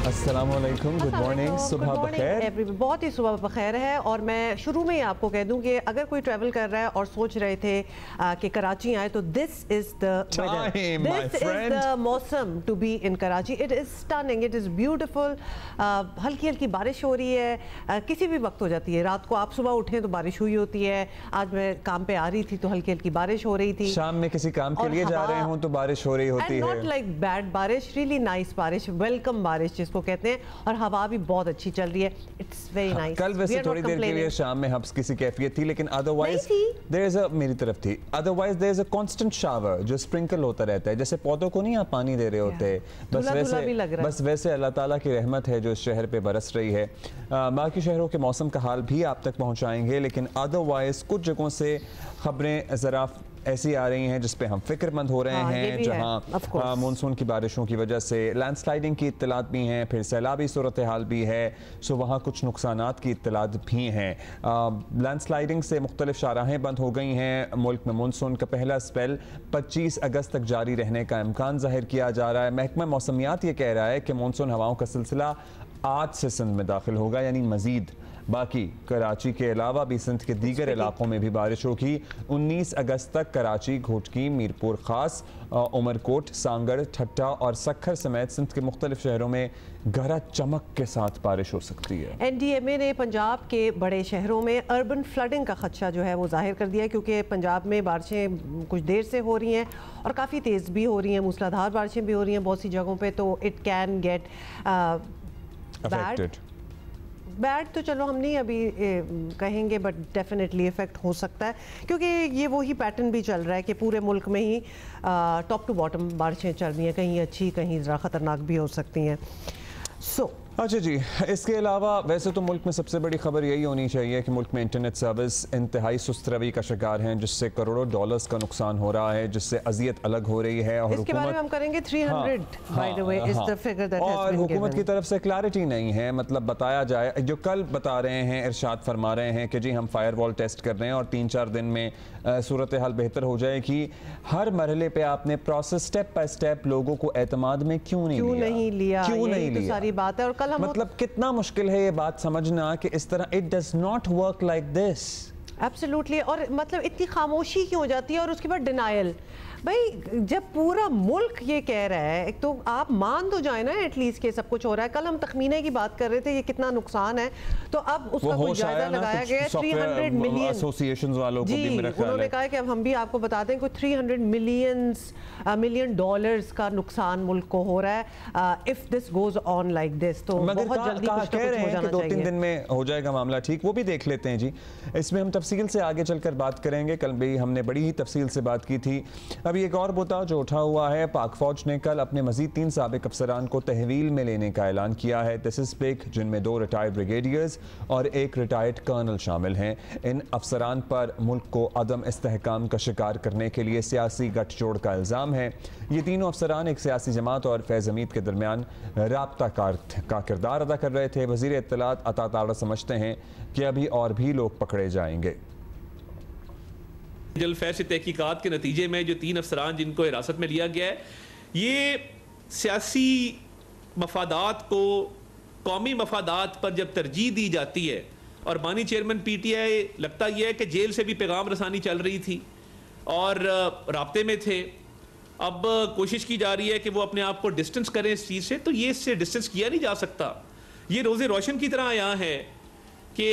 अस्सलामुअलैकुम, good morning, सुबह बखैर। बहुत ही सुबह बखैर है। और मैं शुरू में ही आपको कह दूं कि अगर कोई ट्रैवल कर रहा है और सोच रहे थे कि कराची आए तो दिस इज द मौसम to be in Karachi. It is stunning, it is beautiful. हल्की हल्की बारिश हो रही है, किसी भी वक्त हो जाती है। रात को आप सुबह उठें तो बारिश हुई होती है। आज मैं काम पे आ रही थी तो हल्की हल्की बारिश हो रही थी। शाम में किसी काम के लिए जा रहे हो तो बारिश हो रही होती है। नॉट लाइक बैड बारिश, रियली नाइस बारिश, वेलकम बारिश जिसको कहते हैं। और हवा भी बहुत अच्छी चल रही है। It's very nice. कल वैसे थोड़ी देर के लिए शाम में हब्स किसी कैफियत थी, लेकिन अदरवाइज देयर इज अ, मेरी तरफ थी, otherwise there is a constant shower जो स्प्रिंकल होता रहता है। जैसे पौधों को नहीं आप पानी दे रहे होते, बस वैसे अल्लाह ताला की रहमत है जो इस शहर पे बरस रही है। बाकी शहरों के मौसम का हाल भी आप तक पहुंचाएंगे, लेकिन अदरवाइज कुछ जगहों से खबरें जरा ऐसी आ रही हैं जिस पे हम फिक्रमंद हो रहे हैं, जहां मानसून की बारिशों की वजह से लैंडस्लाइडिंग की इत्तलात भी हैं, फिर सैलाबी सूरत हाल भी है। सो वहाँ कुछ नुकसानात की इत्तलात भी हैं। लैंडस्लाइडिंग से मुख्तलिफ शाहराहें बंद हो गई हैं। मुल्क में मानसून का पहला स्पेल 25 अगस्त तक जारी रहने का इम्कान जाहिर किया जा रहा है। महकमा मौसमियात ये कह रहा है कि मानसून हवाओं का सिलसिला आज से सिंध में दाखिल होगा, यानी मजीद बाकी कराची के अलावा भी सिंध के दीगर इलाकों में भी बारिश होगी। 19 अगस्त तक कराची, घोटकी, मीरपुर खास, उमरकोट, सांगड़, ठट्टा और सक्खर समेत सिंध के मुख्तलिफ शहरों में गरज चमक के साथ बारिश हो सकती है। NDMA ने पंजाब के बड़े शहरों में अर्बन फ्लडिंग का खदशा जो है वो जाहिर कर दिया है, क्योंकि पंजाब में बारिशें कुछ देर से हो रही हैं और काफ़ी तेज़ भी हो रही हैं, मूसलाधार बारिशें भी हो रही हैं बहुत सी जगहों पे। तो इट कैन गेट बैड तो चलो हम नहीं अभी कहेंगे, बट डेफिनेटली इफेक्ट हो सकता है, क्योंकि ये वही पैटर्न भी चल रहा है कि पूरे मुल्क में ही टॉप टू बॉटम बारिशें चल रही हैं, कहीं अच्छी कहीं ज़रा ख़तरनाक भी हो सकती हैं। अच्छा जी, इसके अलावा वैसे तो मुल्क में सबसे बड़ी खबर यही होनी चाहिए कि मुल्क में इंटरनेट सर्विस इंतहाई सुस्त रवि का शिकार हैं, जिससे करोड़ों डॉलर्स का नुकसान हो रहा है, जिससे अजियत अलग हो रही है। और इसके बारे में हम करेंगे 300 by the way is the figure that has been given. और हुकूमत की तरफ से क्लैरिटी नहीं है, मतलब बताया जाए, जो कल बता रहे हैं, इरशाद फरमा रहे हैं कि जी हम फायरवॉल टेस्ट कर रहे हैं और 3-4 दिन में सूरत हाल बेहतर हो जाएगी। हर मरहले पे आपने प्रोसेस स्टेप बाय स्टेप लोगों को एतमाद में क्यों नहीं लिया? तो सारी बात है। और कल हम मतलब कितना मुश्किल है ये बात समझना कि इस तरह it does not work like this. Absolutely. और मतलब इतनी खामोशी क्यों हो जाती है और उसके बाद डिनायल। भाई जब पूरा मुल्क ये कह रहा है, एक तो आप मान तो जाए ना एटलीस्ट के सब कुछ हो रहा है। कल हम तखमीने की बात कर रहे थे ये कितना नुकसान है, तो अब उसका कुछ जायजा लगाया गया 300 मिलियन एसोसिएशंस वालों को भी मेरा ख्याल है उन्होंने कहा कि अब हम भी आपको बता दें कि 300 मिलियन डॉलर्स का नुकसान मुल्क को हो रहा है if this goes on like this. तो बहुत जल्दी कुछ हो जाना चाहिए। 2-3 दिन में हो जाएगा मामला ठीक, वो भी देख लेते हैं जी। इसमें हम तफसील से आगे चलकर बात करेंगे। कल भी हमने बड़ी ही तफसील से बात की थी। अभी एक और मुद्दा जो उठा हुआ है, पाक फौज ने कल अपने मजीद 3 साबिक अफसरान को तहवील में लेने का ऐलान किया है। दिस इज बिग, जिनमें 2 रिटायर्ड ब्रिगेडियर्स और 1 रिटायर्ड कर्नल शामिल हैं। इन अफसरान पर मुल्क को अदम इस्तेहकाम का शिकार करने के लिए सियासी गठजोड़ का इल्ज़ाम है। ये तीनों अफसरान एक सियासी जमात और फैज़ हमीद के दरमियान राब्ता का किरदार अदा कर रहे थे। वज़ीर इत्तलात अता तारा समझते हैं कि अभी और भी लोग पकड़े जाएंगे। जलफैज से तहकीकात के नतीजे में जो 3 अफसरान जिनको हिरासत में लिया गया है, ये सियासी मफादात को कौमी मफादात पर जब तरजीह दी जाती है, और बानी चेयरमैन PTI लगता यह है कि जेल से भी पैगाम रसानी चल रही थी और राब्ते में थे। अब कोशिश की जा रही है कि वो अपने आप को डिस्टेंस करें इस चीज़ से, तो ये इससे डिस्टेंस किया नहीं जा सकता। ये रोज़े रोशन की तरह आया है कि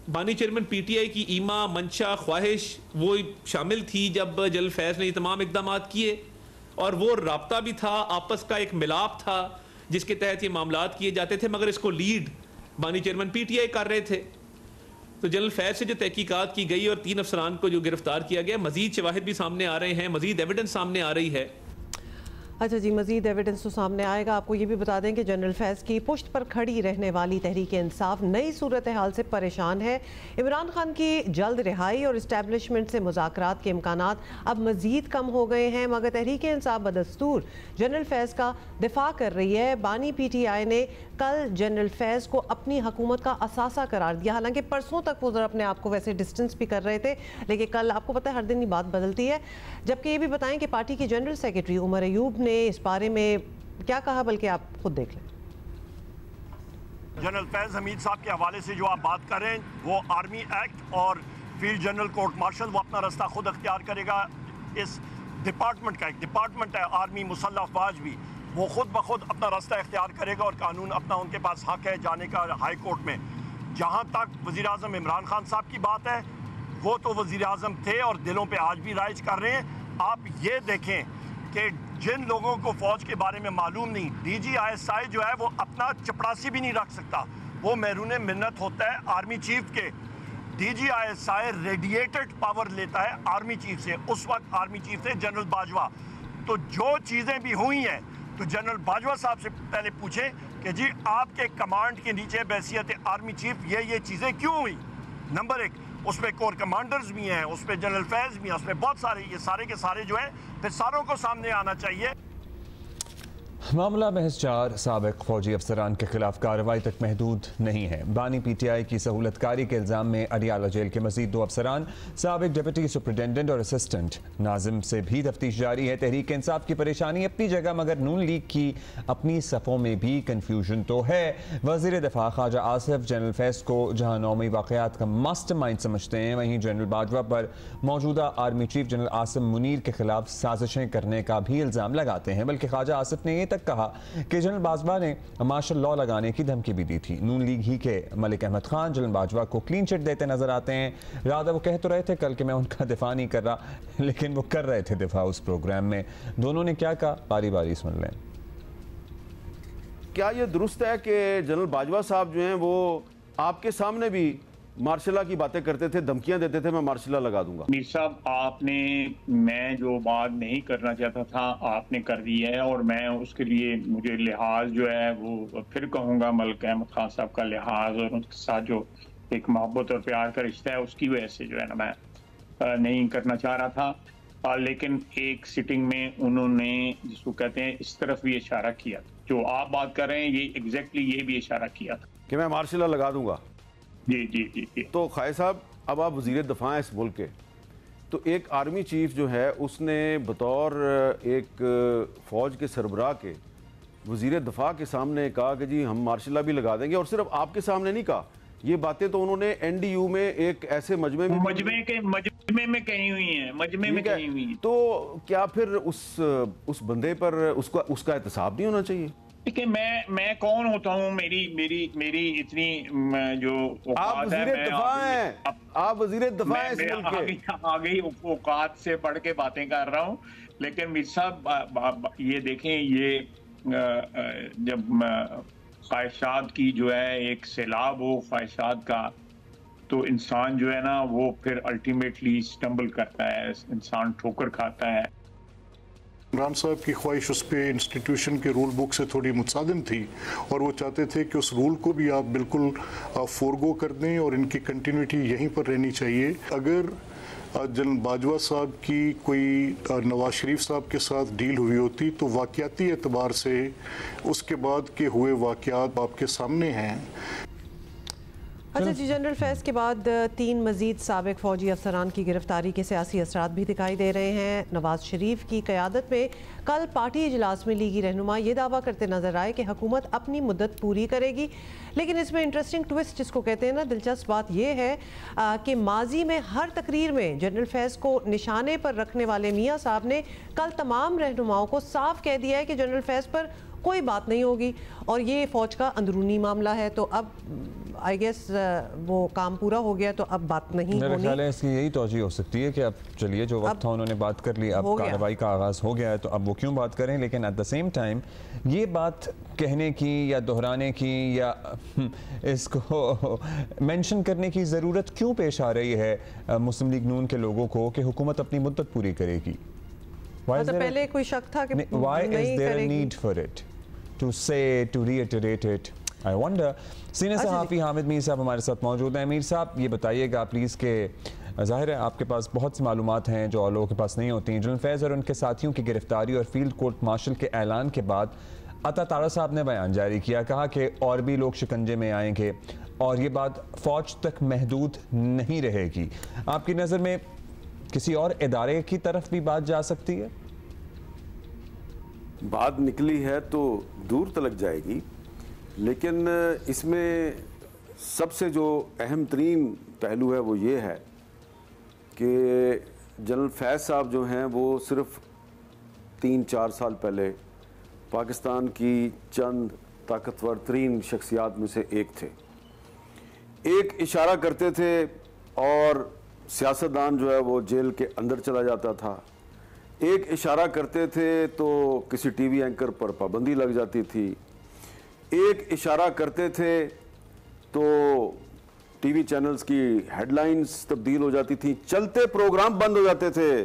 बानी चेयरमैन PTI की ईमा, मंशा, ख्वाहिश वो शामिल थी जब जल फैज़ ने तमाम इकदाम किए, और वो राब्ता भी था, आपस का एक मिलाप था जिसके तहत ये मामलात किए जाते थे, मगर इसको लीड बानी चेयरमैन PTI कर रहे थे। तो जनरल फैज़ से जो तहकीकात की गई और 3 अफसरान को जो गिरफ्तार किया गया, मजीद शवाहिद भी सामने आ रहे हैं, मजीद एविडेंस सामने आ रही है। अच्छा जी, मज़ीद एविडेंस तो सामने आएगा। आपको ये भी बता दें कि जनरल फैज़ की पुश्त पर खड़ी रहने वाली तहरीक इंसाफ नई सूरत हाल से परेशान है। इमरान खान की जल्द रिहाई और इस्टेब्लिशमेंट से मुज़ाकरात के इम्कानात अब मज़ीद कम हो गए हैं, मगर तहरीक इंसाफ बदस्तूर जनरल फैज़ का दिफा कर रही है। बानी PTI ने कल जनरल फैज़ को अपनी हुकूमत का असासा करार दिया। हालांकि परसों तक वो अपने आप को वैसे डिस्टेंस भी कर रहे थे, लेकिन कल आपको पता है हर दिन ही बात बदलती है। जबकि ये भी बताएं कि पार्टी के जनरल सेक्रेटरी उमर अयूब ने इस बारे में क्या कहा, बल्कि आप खुद देख लें। जनरल फैज़ हमीद साहब के हवाले से जो आप बात कर रहे हैं, वो आर्मी एक्ट और फील्ड जनरल कोर्ट मार्शल, वो अपना रास्ता खुद अख्तियार करेगा। इस डिपार्टमेंट का एक डिपार्टमेंट है आर्मी मुसल्लह अफवाज भी, वो खुद ब खुद अपना रास्ता इख्तियार करेगा और कानून अपना उनके पास हक है जाने का हाई कोर्ट में। जहाँ तक वज़ीर आज़म इमरान खान साहब की बात है, वो तो वज़ीर आज़म थे और दिलों पे आज भी राइज कर रहे हैं। आप ये देखें कि जिन लोगों को फ़ौज के बारे में मालूम नहीं, DGISI जो है वो अपना चपरासी भी नहीं रख सकता, वो महरून मिन्नत होता है आर्मी चीफ के। DGISI रेडिएटेड पावर लेता है आर्मी चीफ से, उस वक्त आर्मी चीफ थे जनरल बाजवा। तो जो चीज़ें भी हुई हैं तो जनरल बाजवा साहब से पहले पूछें कि जी आपके कमांड के नीचे बैसियत आर्मी चीफ ये चीज़ें क्यों हुई। नंबर एक, उसमें कोर कमांडर्स भी हैं, उसमें जनरल फैज़ भी हैं, उसमें बहुत सारे, ये सारे के सारे जो हैं फिर सारों को सामने आना चाहिए। मामला महज 4 साबिक फौजी अफसरान के खिलाफ कार्रवाई तक महदूद नहीं है। बानी PTI की सहूलतकारी के इल्ज़ाम में अडियाला जेल के मजीद 2 अफसरान, साबिक डिप्टी सुपरिटेंडेंट और असिस्टेंट नाजिम से भी तफ्तीश जारी है। तहरीक इंसाफ की परेशानी अपनी जगह, मगर नून लीग की अपनी सफ़ों में भी कन्फ्यूजन तो है। वज़ीर दिफा ख्वाजा आसिफ जनरल फैज़ को जहाँ नौमी वाक़यात का मास्टरमाइंड समझते हैं, वहीं जनरल बाजवा पर मौजूदा army chief general Asim Munir के खिलाफ साजिशें करने का भी इल्ज़ाम लगाते हैं। बल्कि ख्वाजा आसिफ ने कहा कि जनरल बाजवा ने मार्शल लॉ लगाने की धमकी भी दी थी। नून लीग ही के मलिक अहमद खान जनरल बाजवा को क्लीन चिट देते नजर आते हैं। राधा वो कह तो रहे थे कल कि मैं उनका दिफा नहीं कर रहा, लेकिन वो कर रहे थे दिफा उस प्रोग्राम में। दोनों ने क्या कहा, बारी बारी सुन लें। क्या ये दुरुस्त है कि जनरल बाजवा साहब जो हैं वो आपके सामने भी मार्शला की बातें करते थे, धमकियां देते थे, मैं मार्शला लगा दूंगा? मीर साहब, आपने, मैं जो बात नहीं करना चाहता था आपने कर दी है, और मैं उसके लिए मुझे लिहाज जो है वो फिर कहूँगा मलिक अहमद खान साहब का लिहाज और उनके साथ जो एक मोहब्बत और प्यार का रिश्ता है उसकी वजह से जो है ना मैं नहीं करना चाह रहा था। लेकिन एक सिटिंग में उन्होंने जिसको कहते हैं इस तरफ भी इशारा किया, जो आप बात कर रहे हैं ये एग्जैक्टली ये भी इशारा किया था कि मैं मार्शला लगा दूंगा। जी जी जी जी। तो खाई साहब, अब आप वज़ीर दिफा हैं इस मुल्क के, तो एक आर्मी चीफ जो है उसने बतौर एक फ़ौज के सरबराह के वज़ीर दिफा के सामने कहा कि जी हम मार्शला भी लगा देंगे, और सिर्फ आपके सामने नहीं कहा, ये बातें तो उन्होंने NDU में एक ऐसे मजमे में कही हुई हैं, मजमे में कही हुई हैं। तो क्या फिर उस बंदे पर उसका एहतसाब नहीं होना चाहिए? ठीक है, मैं कौन होता हूँ, मेरी इतनी जो आप वज़ीर दिफा हैं, आप वज़ीर दिफा हैं इस मुल्क के। आगे औकात से बढ़ के बातें कर रहा हूँ। लेकिन मीर साहब ये देखें, ये जब ख्वाहिशात की जो है एक सैलाब हो ख्वाहिशात का, तो इंसान जो है ना वो फिर अल्टीमेटली स्टम्बल करता है, इंसान ठोकर खाता है। इमरान साहब की ख्वाहिश उस पर इंस्टीट्यूशन के रूल बुक से थोड़ी मुतसादिम थी, और वो चाहते थे कि उस रूल को भी आप बिल्कुल फोरगो कर दें और इनकी कंटिन्यूटी यहीं पर रहनी चाहिए। अगर जनरल बाजवा साहब की कोई नवाज शरीफ साहब के साथ डील हुई होती तो वाक़याती एतबार से उसके बाद के हुए वाक़यात आपके सामने हैं। अच्छा जी, जनरल फैज़ के बाद 3 मजीद साबिक फ़ौजी अफसरान की गिरफ्तारी के सियासी असरात भी दिखाई दे रहे हैं। नवाज शरीफ की क़यादत में कल पार्टी इजलास में लीगी रहनुमा ये दावा करते नजर आए कि हुकूमत अपनी मुद्दत पूरी करेगी। लेकिन इसमें इंटरेस्टिंग ट्विस्ट जिसको कहते हैं ना, दिलचस्प बात यह है कि माजी में हर तकरीर में जनरल फैज़ को निशाने पर रखने वाले मियाँ साहब ने कल तमाम रहनुमाओं को साफ कह दिया है कि जनरल फैज़ पर कोई बात नहीं होगी और ये फ़ौज का अंदरूनी मामला है। तो अब आई गेस वो काम पूरा हो गया, तो अब बात नहीं मेरा होनी। ख्याल है इसकी यही तौजीह हो सकती है कि अब चलिए जो वक्त था उन्होंने बात कर ली, अब कार्रवाई का आगाज़ हो गया है, तो अब वो क्यों बात करें। लेकिन एट द सेम टाइम ये बात कहने की या दोहराने की या इसको मेंशन करने की ज़रूरत क्यों पेश आ रही है मुस्लिम लीग नून के लोगों को कि हुकूमत अपनी मुद्दत पूरी करेगी? पहले कोई शक था कि why is there a need for it to say, to reiterate it? I wonder. Senior सहाफ़ी हामिद मीर साहब हमारे साथ मौजूद हैं। मीर साहब ये बताइएगा प्लीज़ के ज़ाहिर है आपके पास बहुत सी मालूमात हैं जो और लोगों के पास नहीं होती हैं। जनरल फैज़ और उनके साथियों की गिरफ्तारी और फील्ड कोर्ट मार्शल के ऐलान के बाद अता तारा साहब ने बयान जारी किया, कहा कि और भी लोग शिकंजे में आएंगे और ये बात फ़ौज तक महदूद नहीं रहेगी। आपकी नज़र में किसी और इदारे की तरफ भी बात जा सकती है? बात निकली है तो दूर तलक जाएगी, लेकिन इसमें सबसे जो अहम तरीन पहलू है वो ये है कि जनरल फैज़ साहब जो हैं वो सिर्फ 3-4 साल पहले पाकिस्तान की चंद ताकतवर तरीन शख्सियात में से एक थे। एक इशारा करते थे और सियासतदान जो है वो जेल के अंदर चला जाता था, एक इशारा करते थे तो किसी टीवी एंकर पर पाबंदी लग जाती थी, एक इशारा करते थे तो टीवी चैनल्स की हेडलाइंस तब्दील हो जाती थी, चलते प्रोग्राम बंद हो जाते थे।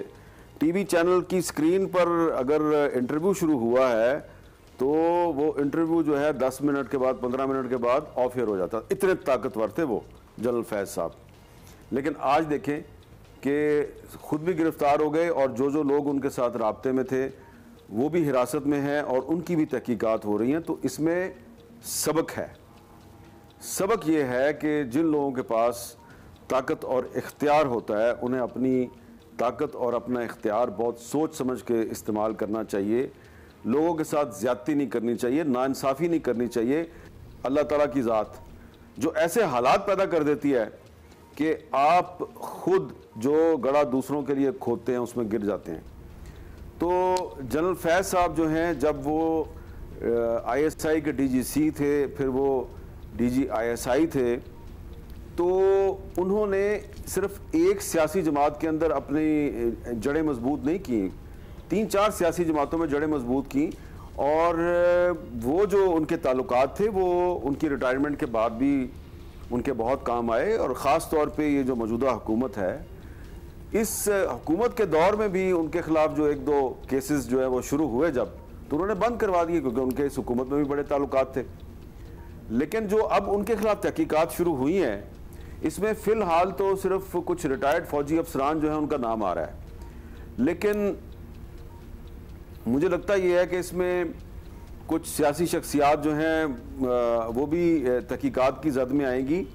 टीवी चैनल की स्क्रीन पर अगर इंटरव्यू शुरू हुआ है तो वो इंटरव्यू जो है 10 मिनट के बाद 15 मिनट के बाद ऑफ एयर हो जाता। इतने ताकतवर थे वो जनरल फैज़ साहब। लेकिन आज देखें कि खुद भी गिरफ्तार हो गए और जो लोग उनके साथ राब्ते में थे वो भी हिरासत में हैं और उनकी भी तहकीकात हो रही हैं। तो इसमें सबक है। सबक ये है कि जिन लोगों के पास ताकत और इख्तियार होता है उन्हें अपनी ताकत और अपना इख्तियार बहुत सोच समझ के इस्तेमाल करना चाहिए। लोगों के साथ ज़्यादती नहीं करनी चाहिए, नाइंसाफ़ी नहीं करनी चाहिए। अल्लाह ताला की ज़ात जो ऐसे हालात पैदा कर देती है कि आप खुद जो गड़ा दूसरों के लिए खोदते हैं उसमें गिर जाते हैं। तो जनरल फैज़ साहब जो हैं, जब वो ISI के DGC थे, फिर वो DG ISI थे, तो उन्होंने सिर्फ एक सियासी जमात के अंदर अपनी जड़ें मजबूत नहीं की, 3-4 सियासी जमातों में जड़ें मजबूत की और वो जो उनके ताल्लुकात थे वो उनकी रिटायरमेंट के बाद भी उनके बहुत काम आए। और ख़ास तौर पे ये जो मौजूदा हुकूमत है, इस हुकूमत के दौर में भी उनके खिलाफ जो 1-2 केसेस जो है वो शुरू हुए जब, तो उन्होंने बंद करवा दिए क्योंकि उनके इस हुकूमत में भी बड़े ताल्लुकात थे। लेकिन जो अब उनके खिलाफ तहकीकात शुरू हुई हैं, इसमें फ़िलहाल तो सिर्फ कुछ रिटायर्ड फ़ौजी अफसरान जो है उनका नाम आ रहा है। लेकिन मुझे लगता ये है कि इसमें कुछ सियासी शख्सियात जो हैं वो भी तहकीकात की जद में आएंगी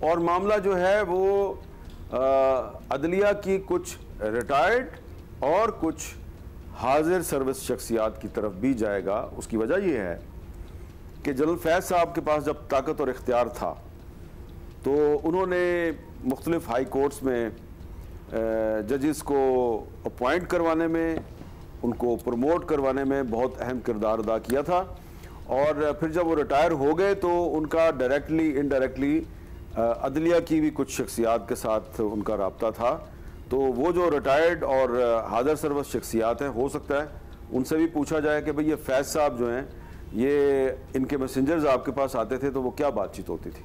और मामला जो है वो अदलिया की कुछ रिटायर्ड और कुछ हाजिर सर्विस शख्सियात की तरफ भी जाएगा। उसकी वजह यह है कि जनरल फैज़ साहब के पास जब ताकत और इख्तियार था तो उन्होंने मुख्तलिफ हाई कोर्ट्स में जजेस को अपॉइंट करवाने में, उनको प्रमोट करवाने में बहुत अहम किरदार अदा किया था। और फिर जब वो रिटायर हो गए तो उनका डायरेक्टली इनडायरेक्टली अदलिया की भी कुछ शख्सियात के साथ उनका राब्ता था। तो वो जो रिटायर्ड और हाजिर सर्विस शख्सियात हैं, हो सकता है उनसे भी पूछा जाए कि भाई ये फैज़ साहब जो हैं, ये इनके मैसेंजर्स आपके पास आते थे तो वो क्या बातचीत होती थी।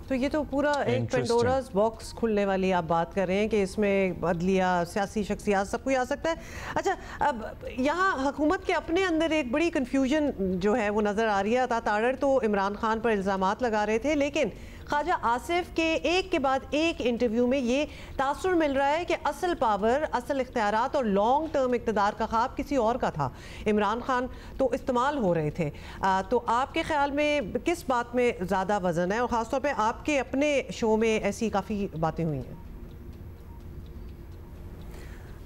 तो ये तो पूरा एक पेंडोरास बॉक्स खुलने वाली आप बात कर रहे हैं कि इसमें अदलिया, सियासी शख्सियात सब कोई आ सकता है। अच्छा, अब यहाँ हुकूमत के अपने अंदर एक बड़ी कन्फ्यूजन जो है वो नज़र आ रही है। ताड़र तो इमरान खान पर इल्ज़ामात लगा रहे थे, लेकिन ख्वाजा आसिफ के एक के बाद एक इंटरव्यू में ये तासुर मिल रहा है कि असल पावर, असल इख्तियारात और लॉन्ग टर्म इक़्तिदार का ख्वाब किसी और का था। इमरान खान तो इस्तेमाल हो रहे थे। तो आपके ख्याल में किस बात में ज़्यादा वज़न है, और ख़ासतौर पे आपके अपने शो में ऐसी काफ़ी बातें हुई हैं?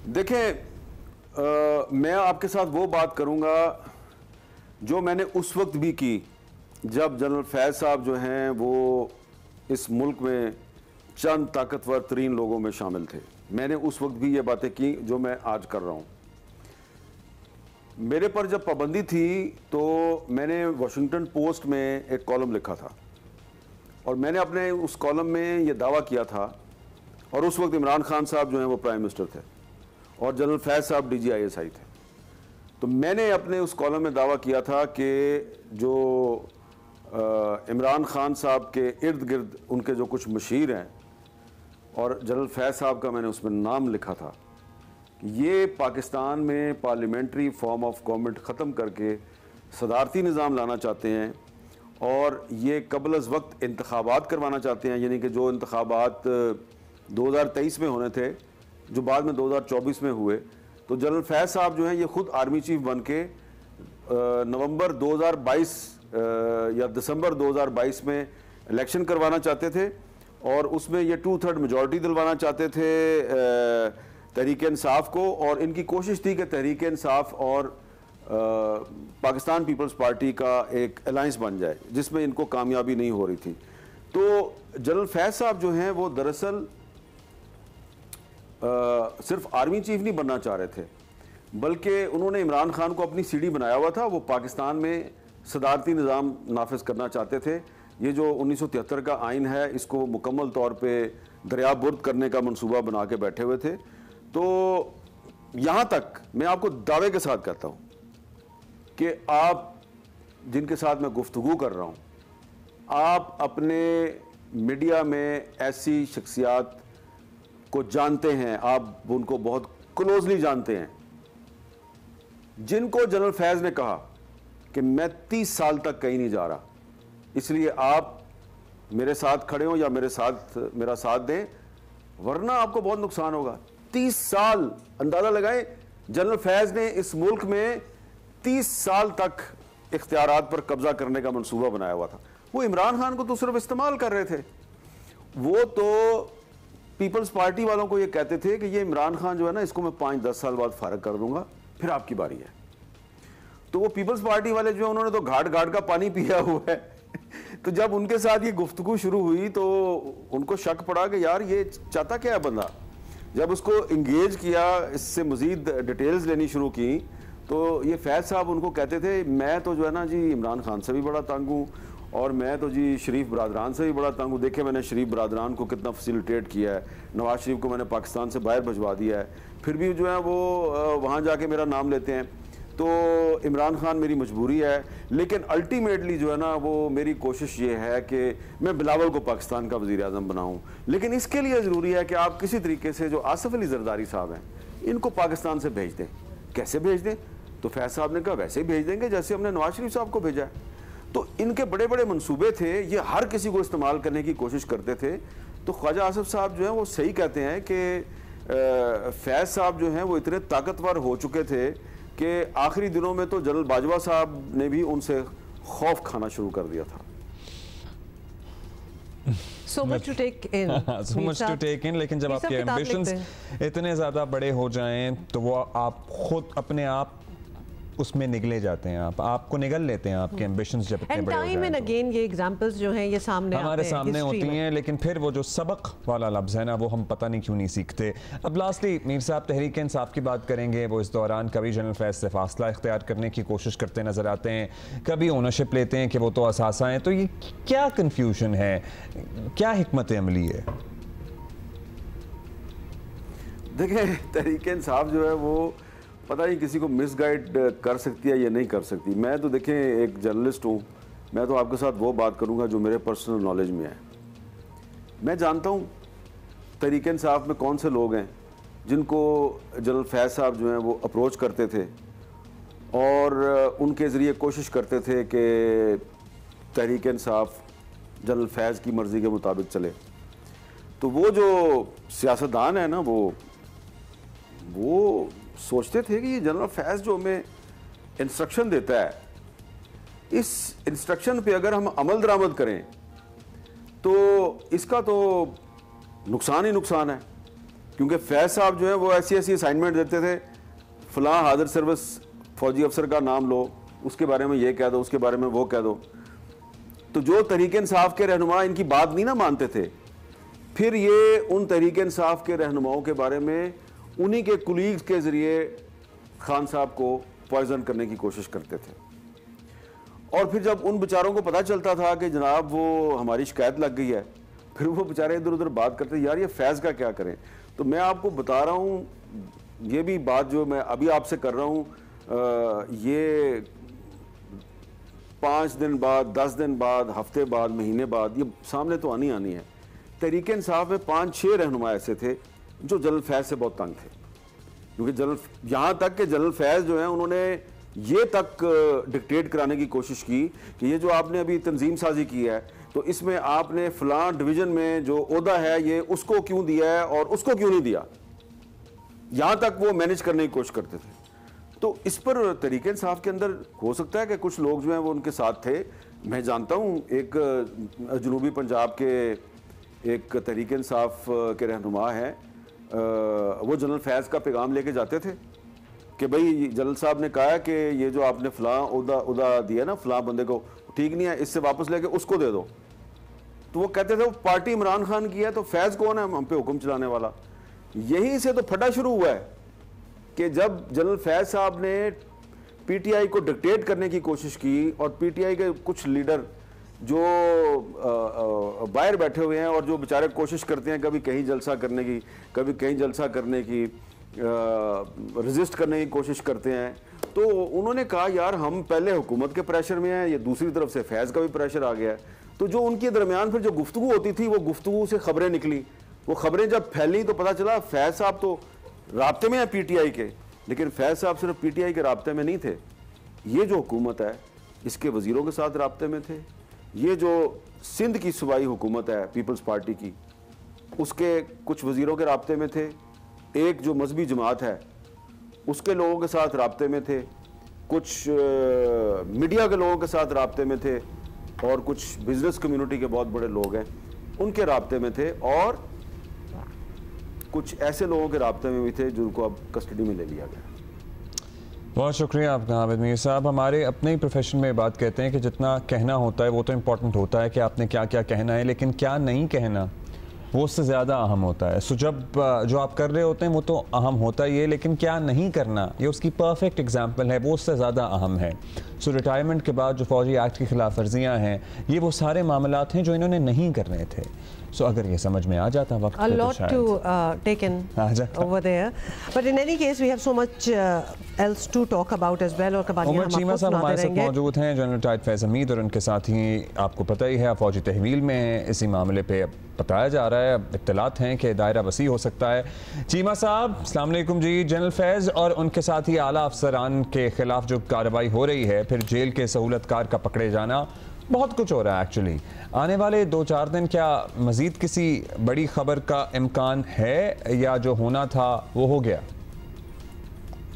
देखें, मैं आपके साथ वो बात करूँगा जो मैंने उस वक्त भी की जब जनरल फैज़ साहब जो हैं वो इस मुल्क में चंद ताकतवर तरीन लोगों में शामिल थे। मैंने उस वक्त भी ये बातें की जो मैं आज कर रहा हूँ। मेरे पर जब पाबंदी थी तो मैंने वाशिंगटन पोस्ट में एक कॉलम लिखा था और मैंने अपने उस कॉलम में ये दावा किया था, और उस वक्त इमरान खान साहब जो हैं वो प्राइम मिनिस्टर थे और जनरल फैज़ साहब DG ISI थे। तो मैंने अपने उस कॉलम में दावा किया था कि जो इमरान खान साहब के इर्द गिर्द उनके जो कुछ मशीर हैं, और जनरल फैज़ साहब का मैंने उसमें नाम लिखा था, ये पाकिस्तान में पार्लियामेंट्री फॉर्म ऑफ गवर्नमेंट ख़त्म करके सदारती निज़ाम लाना चाहते हैं और ये कबल अज़ वक्त इंतखाबात करवाना चाहते हैं। यानी कि जो इंतखाबात 2023 में होने थे, जो बाद में 2024 में हुए, तो जनरल फैज़ साहब जो हैं ये ख़ुद आर्मी चीफ बन के नवंबर 2022 या दिसंबर 2022 में इलेक्शन करवाना चाहते थे और उसमें ये 2/3 मेजॉरिटी दिलवाना चाहते थे तहरीक इंसाफ को। और इनकी कोशिश थी कि तहरीक इंसाफ और पाकिस्तान पीपल्स पार्टी का एक अलायंस बन जाए जिसमें इनको कामयाबी नहीं हो रही थी। तो जनरल फैज़ साहब जो हैं वो दरअसल सिर्फ आर्मी चीफ नहीं बनना चाह रहे थे, बल्कि उन्होंने इमरान खान को अपनी सीढ़ी बनाया हुआ था। वो पाकिस्तान में सदारती निज़ाम नाफिज करना चाहते थे। ये जो 1973 का आइन है इसको मुकम्मल तौर पे दरियाबुर्द करने का मंसूबा बना के बैठे हुए थे। तो यहाँ तक मैं आपको दावे के साथ कहता हूँ कि आप जिनके साथ मैं गुफ्तगू कर रहा हूँ, आप अपने मीडिया में ऐसी शख्सियात को जानते हैं, आप उनको बहुत क्लोजली जानते हैं, जिनको जनरल फैज़ ने कहा कि मैं 30 साल तक कहीं नहीं जा रहा, इसलिए आप मेरे साथ खड़े हो या मेरा साथ दें, वरना आपको बहुत नुकसान होगा। 30 साल अंदाजा लगाएं, जनरल फैज़ ने इस मुल्क में 30 साल तक इख्तियारात पर कब्जा करने का मंसूबा बनाया हुआ था। वो इमरान खान को तो सिर्फ इस्तेमाल कर रहे थे। वो तो पीपल्स पार्टी वालों को ये कहते थे कि ये इमरान खान जो है ना, इसको मैं 5-10 साल बाद फारग कर दूंगा, फिर आपकी बारी है। तो वो पीपल्स पार्टी वाले जो है उन्होंने तो घाट घाट का पानी पिया हुआ है। तो जब उनके साथ ये गुफ्तगू शुरू हुई तो उनको शक पड़ा कि यार ये चाहता क्या है बंदा। जब उसको इंगेज किया, इससे मजीद डिटेल्स लेनी शुरू की, तो ये फैज़ साहब उनको कहते थे मैं तो जो है ना जी इमरान खान से भी बड़ा तंग हूँ, और मैं तो जी शरीफ बरादरान से भी बड़ा तंग हूँ। देखे मैंने शरीफ बरादरान को कितना फैसिलिटेट किया है, नवाज शरीफ को मैंने पाकिस्तान से बाहर भिजवा दिया है, फिर भी जो है वो वहाँ जाके मेरा नाम लेते हैं। तो इमरान खान मेरी मजबूरी है, लेकिन अल्टीमेटली जो है ना वो मेरी कोशिश ये है कि मैं बिलावल को पाकिस्तान का वज़ीर आज़म बनाऊँ, लेकिन इसके लिए ज़रूरी है कि आप किसी तरीके से जो आसिफ अली जरदारी साहब हैं इनको पाकिस्तान से भेज दें। कैसे भेज दें? तो फैज़ साहब ने कहा वैसे ही भेज देंगे जैसे हमने नवाज शरीफ साहब को भेजा है। तो इनके बड़े बड़े मंसूबे थे, ये हर किसी को इस्तेमाल करने की कोशिश करते थे। तो ख्वाजा आसिफ साहब जो हैं वो सही कहते हैं कि फैज़ साहब जो हैं वो इतने ताकतवर हो चुके थे कि आखिरी दिनों में तो जनरल बाजवा साहब ने भी उनसे खौफ खाना शुरू कर दिया था। So much to take in. So much to take in, लेकिन जब आपके एम्बिशंस इतने ज़्यादा बड़े हो जाएं तो वो आप खुद अपने आप उसमें निगले जाते हैं, आपको निगल लेते हैं आपके एम्बिशंस जब इतने बड़े हो जाएं। टाइम एंड अगेन ये एग्जांपल्स जो हैं ये सामने हमारे सामने होती हैं, लेकिन फिर वो जो सबक वाला लफ्ज़ है ना वो हम पता नहीं क्यों नहीं सीखते। अब लास्टली मीर साहब तहरीक इंसाफ की बात करेंगे। वो इस दौरान कभी जनरल फैज़ से फासला इख्तियार करने की कोशिश करते नज़र आते हैं, कभी ओनरशिप लेते हैं कि वो तो असासा हैं। तो ये क्या कन्फ्यूजन है, क्या हिकमत अमली है? देखें, तहरीक इंसाफ जो है वो पता नहीं किसी को मिसगाइड कर सकती है या नहीं कर सकती। मैं तो देखें एक जर्नलिस्ट हूँ, मैं तो आपके साथ वो बात करूँगा जो मेरे पर्सनल नॉलेज में है। मैं जानता हूँ तहरीक इंसाफ में कौन से लोग हैं जिनको जनरल फैज़ साहब जो हैं वो अप्रोच करते थे और उनके ज़रिए कोशिश करते थे कि तहरीक इंसाफ जनरल फैज़ की मर्ज़ी के मुताबिक चले। तो वो जो सियासतदान है ना वो सोचते थे कि ये जनरल फैज़ जो हमें इंस्ट्रक्शन देता है, इस इंस्ट्रक्शन पे अगर हम अमल दरामद करें तो इसका तो नुकसान ही नुकसान है। क्योंकि फैज़ साहब जो है वो ऐसी असाइनमेंट देते थे, फ़लाँ हाज़िर सर्विस फ़ौजी अफसर का नाम लो, उसके बारे में ये कह दो, उसके बारे में वो कह दो। तो जो तहरीक इंसाफ के रहनुमा इनकी बात नहीं ना मानते थे, फिर ये उन तहरीक इंसाफ के रहनुमाओं के बारे में उन्हीं के कुलीग्स के ज़रिए खान साहब को पॉइजन करने की कोशिश करते थे। और फिर जब उन बेचारों को पता चलता था कि जनाब वो हमारी शिकायत लग गई है, फिर वो बेचारे इधर उधर बात करते, यार ये फैज़ का क्या करें। तो मैं आपको बता रहा हूँ, ये भी बात जो मैं अभी आपसे कर रहा हूँ, ये 5 दिन बाद, 10 दिन बाद, हफ्ते बाद, महीने बाद ये सामने तो आनी है। तहरीक इंसाफ में 5-6 रहनुमा ऐसे थे जो जनरल फैज़ से बहुत तंग थे। क्योंकि यहाँ तक कि जनरल फैज़ जो है उन्होंने ये तक डिक्टेट कराने की कोशिश की कि ये जो आपने अभी तंजीम साजी की है तो इसमें आपने फलां डिवीज़न में जो ओहदा है ये उसको क्यों दिया है और उसको क्यों नहीं दिया, यहाँ तक वो मैनेज करने की कोशिश करते थे। तो इस पर तहरीक इंसाफ के अंदर हो सकता है कि कुछ लोग जो हैं वो उनके साथ थे। मैं जानता हूँ एक जनूबी पंजाब के एक तहरीक इंसाफ के रहनुमा हैं, वो जनरल फैज़ का पैगाम लेके जाते थे कि भाई जनरल साहब ने कहा है कि ये जो आपने फलां उदा दिया ना फलां बंदे को ठीक नहीं है, इससे वापस लेके उसको दे दो। तो वो कहते थे वो पार्टी इमरान खान की है, तो फैज़ कौन है हम पे हुक्म चलाने वाला। यहीं से तो फटा शुरू हुआ है कि जब जनरल फैज़ साहब ने पीटीआई को डिक्टेट करने की कोशिश की और पीटीआई के कुछ लीडर जो बाहर बैठे हुए हैं और जो बेचारे कोशिश करते हैं कभी कहीं जलसा करने की, कभी कहीं जलसा करने की, रेजिस्ट करने की कोशिश करते हैं, तो उन्होंने कहा यार हम पहले हुकूमत के प्रेशर में हैं, ये दूसरी तरफ से फैज़ का भी प्रेशर आ गया है। तो जो उनके दरमियान फिर जो गुफ्तगू होती थी वो गुफ्तगू से खबरें निकली, वो खबरें जब फैली तो पता चला फैज़ साहब तो राब्ते में हैं पीटीआई के, लेकिन फैज़ साहब सिर्फ पीटीआई के राब्ते में नहीं थे, ये जो हुकूमत है इसके वज़ीरों के साथ राब्ते में थे। ये जो सिंध की सूबाई हुकूमत है पीपल्स पार्टी की, उसके कुछ वज़ीरों के राब्ते में थे। एक जो मजहबी जमात है उसके लोगों के साथ राब्ते में थे, कुछ मीडिया के लोगों के साथ राब्ते में थे, और कुछ बिजनेस कम्युनिटी के बहुत बड़े लोग हैं उनके राब्ते में थे, और कुछ ऐसे लोगों के राब्ते में भी थे जिनको अब कस्टडी में ले लिया गया। बहुत शुक्रिया आपका हामिद मीर साहब। हमारे अपने ही प्रोफेशन में बात कहते हैं कि जितना कहना होता है वो तो इम्पोर्टेंट होता है कि आपने क्या क्या कहना है, लेकिन क्या नहीं कहना वो उससे ज़्यादा अहम होता है। सो जब जो आप कर रहे होते हैं वो तो अहम होता ही है, लेकिन क्या नहीं करना ये उसकी परफेक्ट एग्जांपल है, वो उससे ज़्यादा अहम है। सो रिटायरमेंट के बाद जो फौजी एक्ट की खिलाफ वर्जियाँ हैं ये वो सारे मामलात हैं जो इन्होंने नहीं करने थे। सो अगर ये समझ में आ जाता वक्त a lot to take in over there, but in any case we have so much else to talk about as well। और कबालियां हम आपको हमारे साथ देंगे। मौजूद हैं जनरल रिटायर्ड फैज़ हमीद, और उनके साथ ही आपको पता ही है फौजी तहवील में इसी मामले पे बताया जा रहा है, इत्तलात हैं कि दायरा वसी हो सकता है। चीमा साहब अस्सलाम वालेकुम जी। जनरल फैज़ और उनके साथ ही आला अफसरान के खिलाफ जो कार्रवाई हो रही है, फिर जेल के सहूलतकार का पकड़े जाना, बहुत कुछ हो रहा है एक्चुअली। आने वाले 2-4 दिन क्या मज़ीद किसी बड़ी खबर का इम्कान है या जो होना था वो हो गया?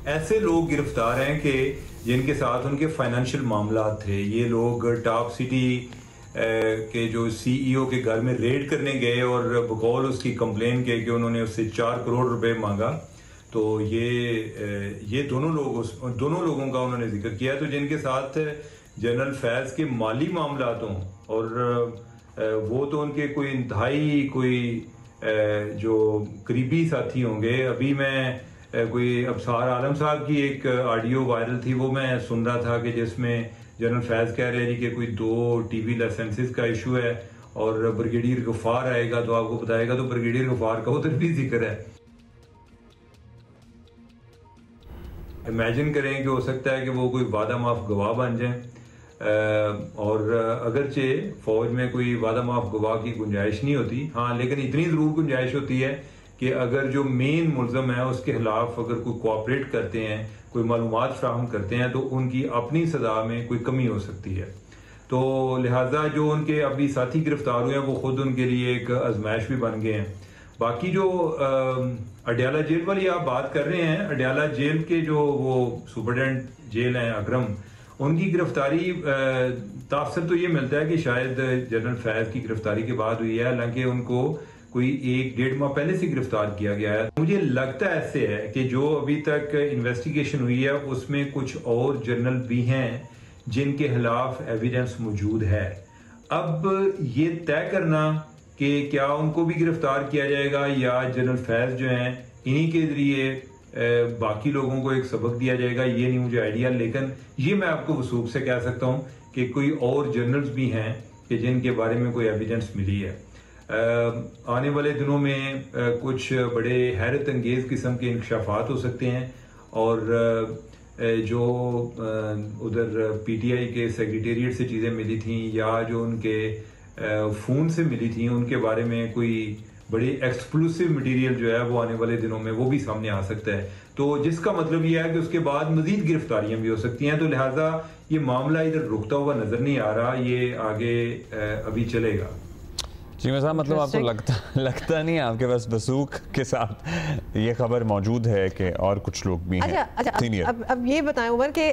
ऐसे लोग गिरफ्तार हैं कि जिनके साथ उनके फाइनेंशियल मामला थे। ये लोग टॉप सिटी के जो सीईओ के घर में रेड करने गए और बकौल उसकी कंप्लेन के कि उन्होंने उससे 4 करोड़ रुपए मांगा। तो ये दोनों लोगों का उन्होंने जिक्र किया, तो जिनके साथ जनरल फैज़ के माली मामलात हों, और वो तो उनके कोई इंतहाई कोई जो करीबी साथी होंगे। अभी मैं कोई अबसार आलम साहब की एक ऑडियो वायरल थी, वो मैं सुन रहा था कि जिसमें जनरल फैज़ कह रहे हैं कि कोई 2 टीवी लाइसेंसेस का इशू है और ब्रिगेडियर गफ्फार आएगा तो आपको बताएगा, तो ब्रिगेडियर गफ्फार का उधर भी जिक्र है। इमेजिन करें कि हो सकता है कि वो कोई वादा माफ गवाह बन जाए, और अगरचे फौज में कोई वादा माफ गवाह की गुंजाइश नहीं होती, हाँ लेकिन इतनी ज़रूर गुंजाइश होती है कि अगर जो मेन मुल्ज़म है उसके खिलाफ अगर कोई कोऑपरेट करते हैं, कोई मालूमात फ्राहम करते हैं, तो उनकी अपनी सज़ा में कोई कमी हो सकती है। तो लिहाजा जो उनके अभी साथी गिरफ्तार हुए हैं वो खुद उनके लिए एक आजमाइश भी बन गए हैं। बाकी जो अडयाला जेल वाली आप बात कर रहे हैं, अडयाला जेल के जो वो सुपरडेंट जेल हैं अकरम, उनकी गिरफ्तारी ताफ़सीर तो ये मिलता है कि शायद जनरल फैज़ की गिरफ्तारी के बाद हुई है, हालांकि उनको कोई 1-1.5 माह पहले से गिरफ्तार किया गया है। मुझे लगता ऐसे है कि जो अभी तक इन्वेस्टिगेशन हुई है उसमें कुछ और जनरल भी हैं जिनके खिलाफ एविडेंस मौजूद है। अब ये तय करना कि क्या उनको भी गिरफ्तार किया जाएगा या जनरल फैज़ जो हैं इन्हीं के जरिए बाकी लोगों को एक सबक दिया जाएगा, ये नहीं मुझे आइडिया। लेकिन ये मैं आपको वसूख से कह सकता हूँ कि कोई और जर्नल्स भी हैं कि जिनके बारे में कोई एविडेंस मिली है। आने वाले दिनों में कुछ बड़े हैरत अंगेज़ किस्म के इंकशाफात हो सकते हैं, और जो उधर पीटीआई के सेक्रेटेरिएट से चीज़ें मिली थी या जो उनके फ़ोन से मिली थी, उनके बारे में कोई बड़ी एक्सक्लूसिव मटेरियल जो है वो आने वाले दिनों में वो भी सामने आ सकता है। तो जिसका मतलब ये है कि उसके बाद मजीद गिरफ्तारियां भी हो सकती हैं। तो लिहाजा ये मामला इधर रुकता हुआ नजर नहीं आ रहा, ये आगे अभी चलेगा। जी साहब, मतलब आपको लगता नहीं है आपके पास बसूख के साथ ये खबर मौजूद है कि और कुछ लोग भी हैं। अच्छा, अब ये बताएं उमर कि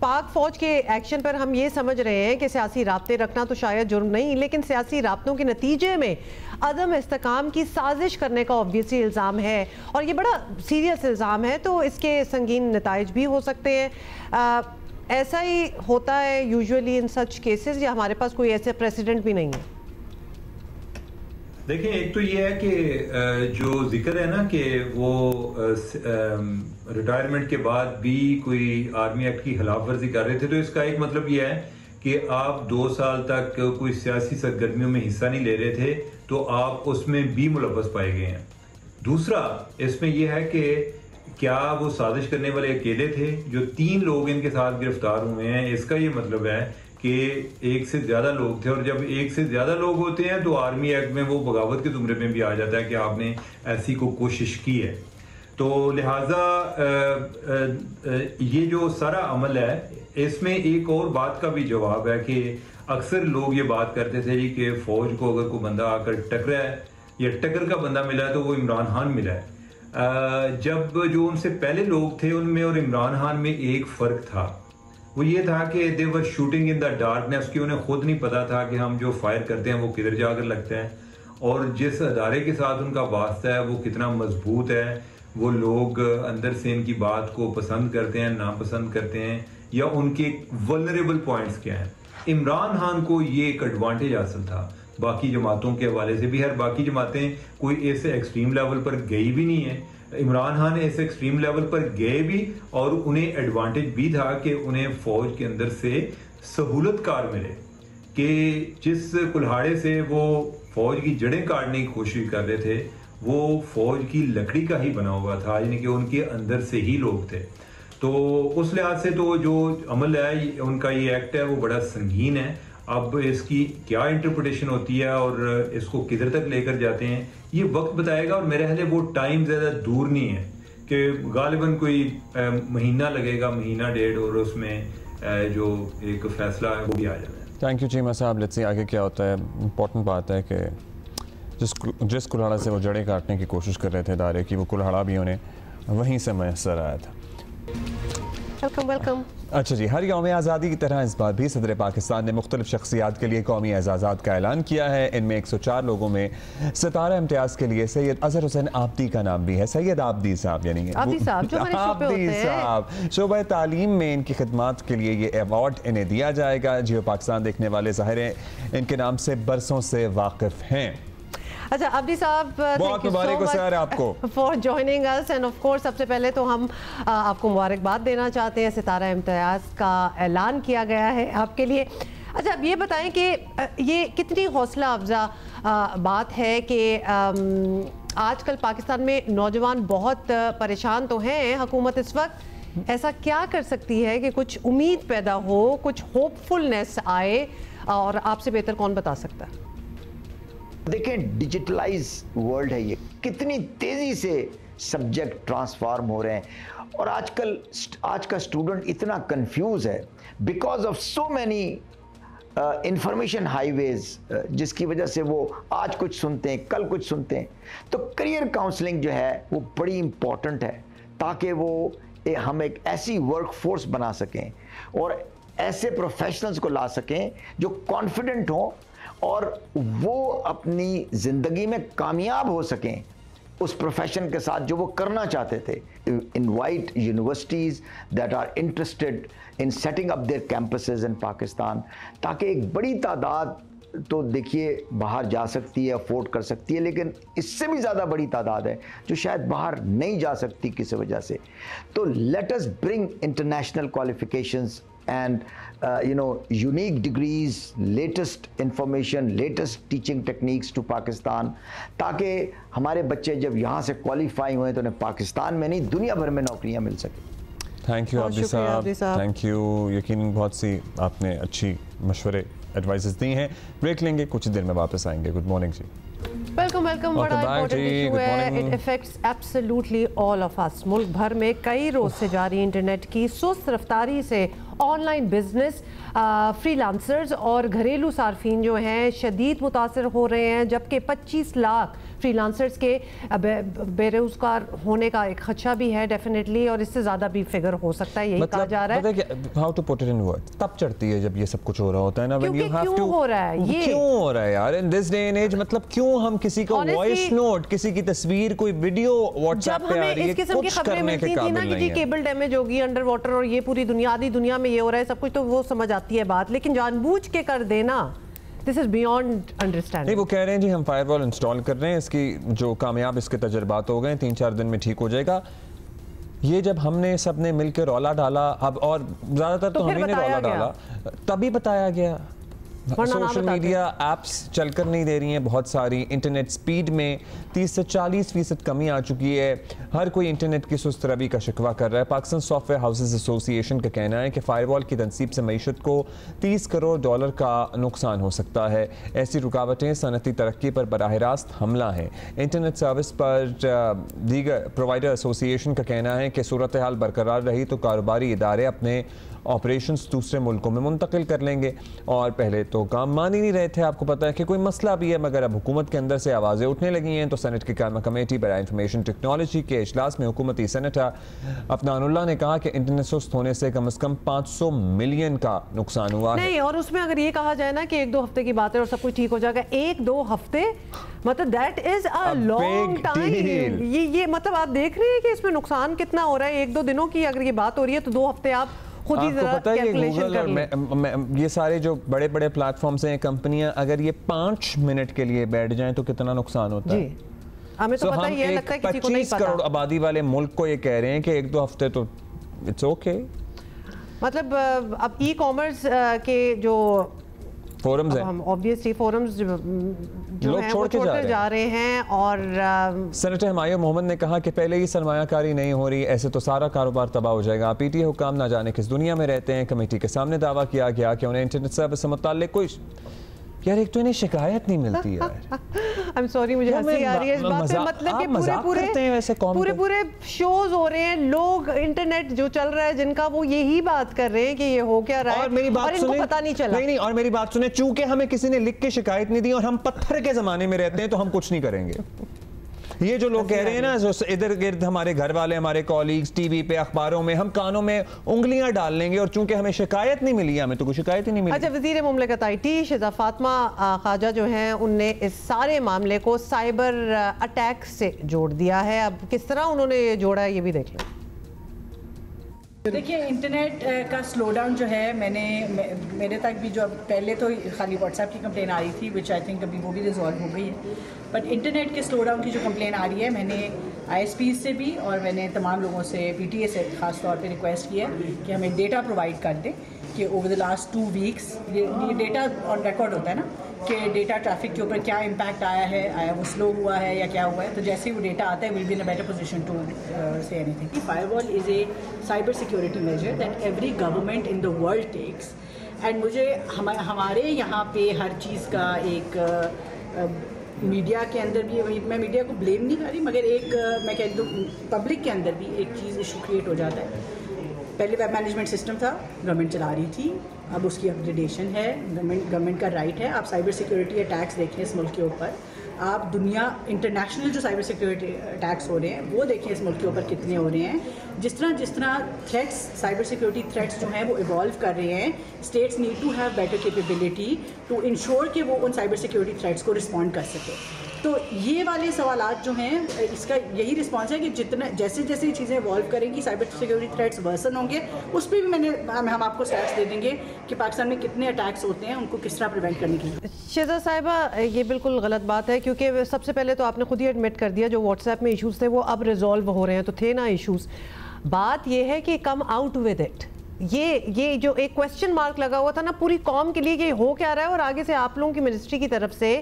पाक फौज के एक्शन पर हम ये समझ रहे हैं कि सियासी राब्ते रखना तो शायद जुर्म नहीं, लेकिन सियासी राब्तों के नतीजे में अदम इस्तेकाम की साजिश करने का ऑब्वियसली इल्ज़ाम है, और ये बड़ा सीरियस इल्ज़ाम है, तो इसके संगीन नताइज भी हो सकते हैं। ऐसा ही होता है यूजुअली इन सच केसेस, या हमारे पास कोई ऐसे प्रेसिडेंट भी नहीं है? देखिए, एक तो ये है कि जो जिक्र है ना कि वो रिटायरमेंट के बाद भी कोई आर्मी एक्ट की खिलाफ वर्जी कर रहे थे, तो इसका एक मतलब ये है कि आप 2 साल तक कोई सियासी सरगर्मियों में हिस्सा नहीं ले रहे थे, तो आप उसमें भी मुलव्वस पाए गए हैं। दूसरा इसमें यह है कि क्या वो साजिश करने वाले अकेले थे? जो 3 लोग इनके साथ गिरफ्तार हुए हैं, इसका ये मतलब है कि एक से ज्यादा लोग थे, और जब एक से ज्यादा लोग होते हैं तो आर्मी एक्ट में वो बगावत के जुमरे में भी आ जाता है कि आपने ऐसी को कोशिश की है। तो लिहाजा ये जो सारा अमल है, इसमें एक और बात का भी जवाब है कि अक्सर लोग ये बात करते थे कि फौज को अगर कोई बंदा आकर टकरा है या टक्कर का बंदा मिला है तो वो इमरान खान मिला है। जब जो उनसे पहले लोग थे उनमें और इमरान खान में एक फ़र्क था, वो ये था कि they were shooting in the darkness, कि उन्हें खुद नहीं पता था कि हम जो फायर करते हैं वो किधर जाकर लगता है, और जिस अदारे के साथ उनका वास्ता है वो कितना मजबूत है, वो लोग अंदर से इनकी बात को पसंद करते हैं, नापसंद करते हैं, या उनके वल्नरेबल पॉइंट्स क्या हैं। इमरान खान को ये एक एडवांटेज हासिल था बाकी जमातों के हवाले से भी। हर बाकी जमातें कोई ऐसे एक्सट्रीम लेवल पर गई भी नहीं है, इमरान खान ऐसे एक्सट्रीम लेवल पर गए भी, और उन्हें एडवांटेज भी था कि उन्हें फौज के अंदर से सहूलत कार मिले, कि जिस कुल्हाड़े से वो फौज की जड़ें काटने की कोशिश कर रहे थे वो फौज की लकड़ी का ही बना हुआ था, यानी कि उनके अंदर से ही लोग थे। तो उस लिहाज से तो जो अमल है उनका, ये एक्ट है, वो बड़ा संगीन है। अब इसकी क्या इंटरप्रिटेशन होती है और इसको किधर तक लेकर जाते हैं, ये वक्त बताएगा, और मेरे ख्याल वो टाइम ज़्यादा दूर नहीं है कि गालिबन कोई महीना लगेगा, महीना डेढ़, और उसमें जो एक फैसला है वो भी आ जाता है। थैंक यू चीमा साहब। लेट्स सी आगे क्या होता है। इम्पोर्टेंट बात है कि जिस कुल्हाड़ा से वो जड़ें काटने की कोशिश कर रहे थे इदारे की, वो कुल्हाड़ा भी उन्हें वहीं से मैसर आया था। वेलकम। अच्छा जी, हर यौम आज़ादी की तरह इस बार भी सदर पाकिस्तान ने मुख्तलिफ शख्सियात के लिए कौमी एजाज़ात का ऐलान किया है। इनमें 104 लोगों में सितारा इम्तियाज़ के लिए सैयद अजहर हुसैन आबदी का नाम भी है। सैयद आबदी साहब, यानी आबदी साहब शोबा तालीम में इनकी खिदमात के लिए ये अवार्ड इन्हें दिया जाएगा। जियो पाकिस्तान देखने वाले ज़ाहिर है इनके नाम से बरसों से वाकिफ हैं। अच्छा आबदी साहब, बहुत मुबारक हो सर आपको for joining us, end of course सबसे पहले तो हम आपको मुबारकबाद देना चाहते हैं, सितारा इम्तियाज़ का ऐलान किया गया है आपके लिए। अच्छा, अब ये बताएं कि ये कितनी हौसला अफजा बात है कि आजकल पाकिस्तान में नौजवान बहुत परेशान तो हैं, हुकूमत इस वक्त ऐसा क्या कर सकती है कि कुछ उम्मीद पैदा हो, कुछ होपफुलनेस आए, और आपसे बेहतर कौन बता सकता है? देखें, डिजिटलाइज वर्ल्ड है ये, कितनी तेज़ी से सब्जेक्ट ट्रांसफॉर्म हो रहे हैं, और आज का स्टूडेंट इतना कंफ्यूज है because of so many information highways, जिसकी वजह से वो आज कुछ सुनते हैं, कल कुछ सुनते हैं। तो करियर काउंसलिंग जो है वो बड़ी इम्पॉर्टेंट है, ताकि वो हम एक ऐसी वर्क फोर्स बना सकें और ऐसे प्रोफेशनल्स को ला सकें जो कॉन्फिडेंट हों और वो अपनी ज़िंदगी में कामयाब हो सकें उस प्रोफेशन के साथ जो वो करना चाहते थे। Invite universities that are interested in setting up their campuses in Pakistan, ताकि एक बड़ी तादाद तो देखिए बाहर जा सकती है, अफोर्ड कर सकती है, लेकिन इससे भी ज़्यादा बड़ी तादाद है जो शायद बाहर नहीं जा सकती किसी वजह से। तो let us bring international qualifications and unique degrees, latest information, latest teaching techniques to Pakistan, ताकि हमारे बच्चे जब यहाँ से क्वालिफाई हुए तो उन्हें पाकिस्तान में नहीं दुनिया भर में नौकरियाँ मिल सके। थैंक यू आबदी साहब, थैंक यू। यकीन बहुत सी आपने अच्छी मशवरे एडवाइसेस दी हैं। ब्रेक लेंगे, कुछ देर में वापस आएंगे। गुड मॉर्निंग जी। वेलकम बड़ा इंपॉर्टेंट इशू है, it affects absolutely all of us. मुल्क भर में कई रोज से जारी इंटरनेट की सुस्त रफ्तारी से ऑनलाइन बिजनेस, फ्रीलांसर्स और घरेलू सार्फिन जो हैं शदीद मुतासर हो रहे हैं, जबकि 25 लाख फ्रीलांसर्स के बेरोजगार होने का एक खदशा भी है डेफिनेटली, और इससे ज़्यादा भी फिगर हो सकता है, यही कहा जा रहा है। How to put it in words, तब चढ़ती है जब ये सब कुछ हो रहा होता है ना, क्यों हो रहा है ये, क्यों हो रहा है यार in this day and age. मतलब क्यों हम किसी को वॉइस नोट, किसी की तस्वीर, कोई वीडियो व्हाट्सएप पे आ रही है, कुछ करने के काबिल नहीं है। केबल डैमेज होगी, अंडर वाटर, और ये पूरी दुनिया, आधी दुनिया में ये हो रहा है सब कुछ, तो वो समझ आती है बात, लेकिन जानबूझ के कर देना, दिस इज बियॉन्ड अंडरस्टैंडिंग। नहीं, वो कह रहे हैं जी हम फायरवॉल इंस्टॉल कर रहे हैं, इसकी जो कामयाब इसके तजर्बात हो गए, 3-4 दिन में ठीक हो जाएगा। ये जब हमने सबने मिलकर रौला डाला, अब और ज्यादातर तो हमने रौला डाला, तभी बताया गया। सोशल मीडिया एप्स चलकर नहीं दे रही हैं बहुत सारी, इंटरनेट स्पीड में 30 से 40% कमी आ चुकी है, हर कोई इंटरनेट की सुस्त रवि का शिकवा कर रहा है। पाकिस्तान सॉफ्टवेयर हाउसेस एसोसिएशन का कहना है कि फायरवॉल की तनसीब से मईशत को $30 करोड़ का नुकसान हो सकता है। ऐसी रुकावटें सनती तरक्की पर बराह रास्त हमला है। इंटरनेट सर्विस पर दीगर प्रोवाइडर एसोसिएशन का कहना है कि सूरत हाल बरकरार रही तो कारोबारी इदारे अपने ऑपरेशंस दूसरे मुल्कों में मुंतकिल कर लेंगे, और पहले तो काम मान ही नहीं रहे थे। आपको पता है कि कोई मसला भी है, मगर अब हुकूमत के अंदर से आवाज़ें उठने लगी हैं। तो सेनेट की कायमा कमेटी बराए इंफॉर्मेशन टेक्नोलॉजी के इजलास में हुकूमती सेनेटर अफनानुल्लाह ने कहा कि इंटरनेट सुस्त होने से कम से कम 500 मिलियन का नुकसान हुआ है। नहीं, और उसमें अगर ये कहा जाए ना कि 1-2 हफ्ते की बात है और सब कुछ ठीक हो जाएगा, 1-2 हफ्ते मतलब that is a long time. ये मतलब आप देख रहे हैं कि इसमें नुकसान कितना हो रहा है। 1-2 दिनों की अगर ये बात हो रही है तो 2 हफ्ते आप खुद ही जरा कैलकुलेशन कर लें। ये सारे जो बड़े बड़े प्लेटफॉर्म्स हैं, कंपनियां, अगर ये 5 मिनट के लिए बैठ जाएं तो कितना नुकसान होता है। हमें तो पता ही है, लगता है किसी को नहीं पता। 25 करोड़ आबादी वाले मुल्क को ये कह रहे हैं कि 1-2 हफ्ते तो इट्स ओके। मतलब अब ई कॉमर्स के जो फोरम्स हैं, हम ऑब्वियसली फोरम्स जो हैं वो छोड़ते जा रहे हैं। और सेनेटर हमायूं मोहम्मद ने कहा कि पहले ही सरमायाकारी नहीं हो रही, ऐसे तो सारा कारोबार तबाह हो जाएगा। पीटीए हुकाम ना जाने किस दुनिया में रहते हैं। कमेटी के सामने दावा किया गया कि उन्हें इंटरनेट सर्विस से मुताल्लिक कोई, यार एक तो इन्हें शिकायत नहीं मिलती यार। आई एम सॉरी, मुझे हंसी आ रही है इस बात पे। मतलब कि पूरे शोज हो रहे हैं, लोग इंटरनेट जो चल रहा है जिनका, वो यही बात कर रहे हैं कि ये हो क्या रहा है, और इनको पता नहीं चला। नहीं, और मेरी बात सुने, चूंकि हमें किसी ने लिख के शिकायत नहीं दी और हम पत्थर के जमाने में रहते हैं तो हम कुछ नहीं करेंगे। ये जो लोग कह रहे हैं ना, जो इधर गिर्द हमारे घर वाले, हमारे कॉलीग्स, टीवी पे, अखबारों में, हम कानों में उंगलियां डाल लेंगे, और चूंकि हमें शिकायत नहीं मिली, हमें तो कोई शिकायत ही नहीं मिली। अच्छा, वज़ीर मुमलिकत IT शिजा फातिमा ख्वाजा जो हैं, उनने इस सारे मामले को साइबर अटैक से जोड़ दिया है। अब किस तरह उन्होंने ये जोड़ा है, ये भी देख लें। देखिए, इंटरनेट का स्लो डाउन जो है, मेरे तक भी जो पहले तो खाली व्हाट्सएप की कंप्लेन आ रही थी, विच आई थिंक अभी वो भी रिजॉल्व हो गई है, बट इंटरनेट के स्लो डाउन की जो कंप्लेन आ रही है, मैंने ISPs से भी और मैंने तमाम लोगों से, PTA से ख़ास तौर पे रिक्वेस्ट की है कि हमें डेटा प्रोवाइड कर दें कि ओवर द लास्ट 2 वीक्स ये डेटा ऑन रिकॉर्ड होता है ना, कि डेटा ट्रैफिक के ऊपर क्या इम्पैक्ट आया वो स्लो हुआ है या क्या हुआ है। तो जैसे ही वो डेटा आता है, will be in a better position to say anything. Firewall is a cyber security measure that every government in the world takes, and मुझे हमारे यहाँ पे हर चीज़ का एक मीडिया के अंदर भी, मैं मीडिया को ब्लेम नहीं कर रही, मगर एक मैं कह दूँ पब्लिक के अंदर भी एक चीज़ इशू क्रिएट हो जाता है। पहले वेब मैनेजमेंट सिस्टम था, गवर्नमेंट चला रही थी, अब उसकी अपग्रेडेशन है, गवर्नमेंट का राइट है। आप साइबर सिक्योरिटी अटैक्स देखें इस मुल्क के ऊपर, आप दुनिया इंटरनेशनल जो साइबर सिक्योरिटी अटैक्स हो रहे हैं वो देखें इस मुल्क के ऊपर कितने हो रहे हैं। जिस तरह थ्रेट्स, साइबर सिक्योरिटी थ्रेट्स जो हैं वो इवॉल्व कर रहे हैं, states need to have better capability to ensure कि वो उन साइबर सिक्योरिटी थ्रेट्स को रिस्पॉन्ड कर सके। तो ये वाले सवालात जो हैं, इसका यही रिस्पॉन्स है कि जितना जैसे जैसे चीज़ें इवॉल्व करेंगी, साइबर सिक्योरिटी थ्रेट्स वर्सन होंगे। उस पर भी हम आपको स्टैट्स दे देंगे कि पाकिस्तान में कितने अटैक्स होते हैं, उनको किस तरह प्रिवेंट करने के लिए। शिजा साहिबा, ये बिल्कुल गलत बात है, क्योंकि सबसे पहले तो आपने खुद ही एडमिट कर दिया जो व्हाट्सएप में इशूज़ थे वो अब रिजॉल्व हो रहे हैं, तो थे ना इशूज़। बात ये है कि कम आउट विद इट, ये जो एक क्वेश्चन मार्क लगा हुआ था ना पूरी कौम के लिए कि हो क्या रहा है, और आगे से आप लोगों की मिनिस्ट्री की तरफ से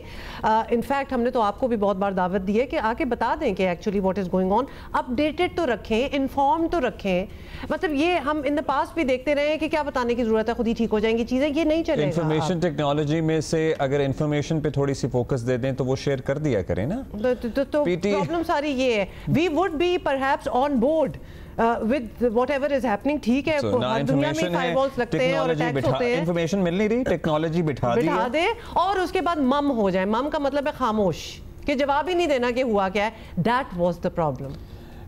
इनफैक्ट हमने तो आपको भी बहुत बार दावत दी है कि आके बता दें कि actually what is going on, updated तो रखें, इन्फॉर्म तो रखें। मतलब ये हम इन द पास्ट भी देखते रहे हैं कि क्या बताने की जरूरत है, खुद ही ठीक हो जाएंगी चीजें, ये नहीं चलेगा। इंफॉर्मेशन टेक्नोलॉजी में से अगर इंफॉर्मेशन पे थोड़ी सी फोकस दे दें तो वो शेयर कर दिया करें ना। तो प्रॉब्लम सारी ये है, we would be perhaps on board with whatever is happening, ठीक है। हर दुनिया में फायरवॉल्स लगते हैं और अटैक्स होते हैं, इंफॉर्मेशन मिल नहीं रही, टेक्नोलॉजी बिठा दे और उसके बाद मम हो जाए। मम का मतलब है खामोश, कि जवाब ही नहीं देना कि हुआ क्या है। That was the problem.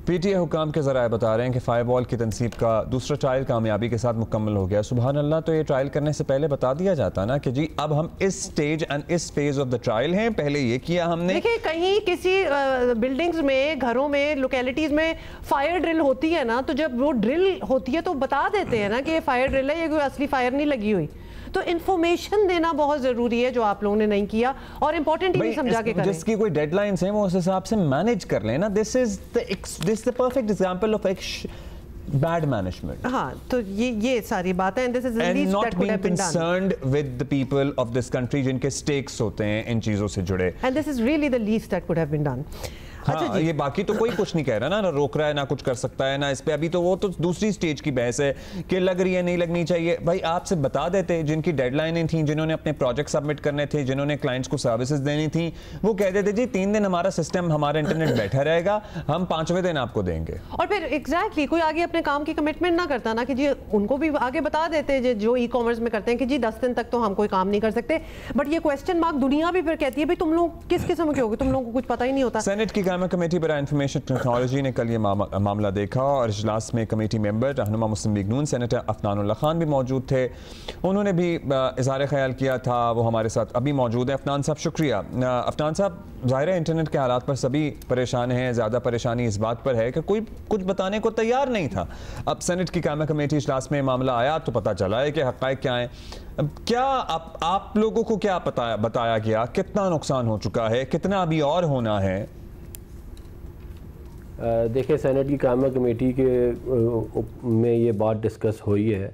PTA हुकाम के ज़राए बता रहे हैं कि फायरवॉल की तनसीब का दूसरा ट्रायल कामयाबी के साथ मुकम्मल हो गया। सुबहान अल्लाह। तो ये ट्रायल करने से पहले बता दिया जाता ना कि जी अब हम इस स्टेज एंड इस फेज ऑफ द ट्रायल हैं, पहले ये किया हमने। देखिए कहीं किसी बिल्डिंग्स में, घरों में, लोकेलिटीज़ में फायर ड्रिल होती है ना, तो जब वो ड्रिल होती है तो बता देते हैं ना कि ये फायर ड्रिल है, ये कोई असली फायर नहीं लगी हुई। तो इन्फॉर्मेशन देना बहुत जरूरी है, जो आप लोगों ने नहीं किया, और इंपॉर्टेंट ही नहीं समझा के करें। जिसकी कोई डेडलाइंस हैं वो उस हिसाब से मैनेज कर लेना। This is the perfect example of bad management. हाँ, तो ये सारी बातें हैं। This is the least that could have been done. Concerned with the people of this country जिनके स्टेक्स होते हैं इन चीजों से जुड़े। And this is really the least that could have been done. हाँ, ये बाकी तो कोई कुछ नहीं कह रहा ना रोक रहा है ना कुछ कर सकता है ना इस पे। अभी तो वो तो दूसरी स्टेज की बहस है कि लग रही है नहीं लगनी चाहिए। भाई आपसे बता देते, जिनकी डेडलाइनें थी, जिन्होंने अपने प्रोजेक्ट सबमिट करने थे, जिन्होंने क्लाइंट्स को सर्विसेज देनी थी, वो कह देते जी 3 दिन हमारा सिस्टम, हमारा इंटरनेट बैठा रहेगा, हम 5वें दिन आपको देंगे। और फिर एग्जैक्टली कोई आगे अपने काम की कमिटमेंट ना करता ना, कि जी उनको भी आगे बता देते जो ई कॉमर्स में करते हैं कि जी 10 दिन तक तो हम कोई काम नहीं कर सकते। बट ये क्वेश्चन मार्क दुनिया भी फिर कहती है भाई तुम लोग किस किस्म के हो, तुम लोगों को कुछ पता ही नहीं होता। सेनेट की कायमा कमेटी पर इंफॉर्मेशन टेक्नोलॉजी ने कल ये मामला देखा और इजलास में कमेटी मेंबर रहनुमा मुस्लिम लीग नून सेनेटर अफनानुल्लाह खान भी मौजूद थे। उन्होंने भी इज़हार ख्याल किया था, वो हमारे साथ अभी मौजूद है। अफनान साहब शुक्रिया। अफनान साहब, ज़ाहिर है इंटरनेट के हालात पर सभी परेशान हैं। ज़्यादा परेशानी इस बात पर है कि कोई कुछ बताने को तैयार नहीं था। अब सेनेट की कायमा कमेटी इजलास में मामला आया तो पता चला है कि हक़ाइक़ क्या हैं। क्या आप लोगों को क्या बताया गया, कितना नुकसान हो चुका है, कितना अभी और होना है? देखिए, सेनेट की कायमा कमेटी के में ये बात डिस्कस हुई है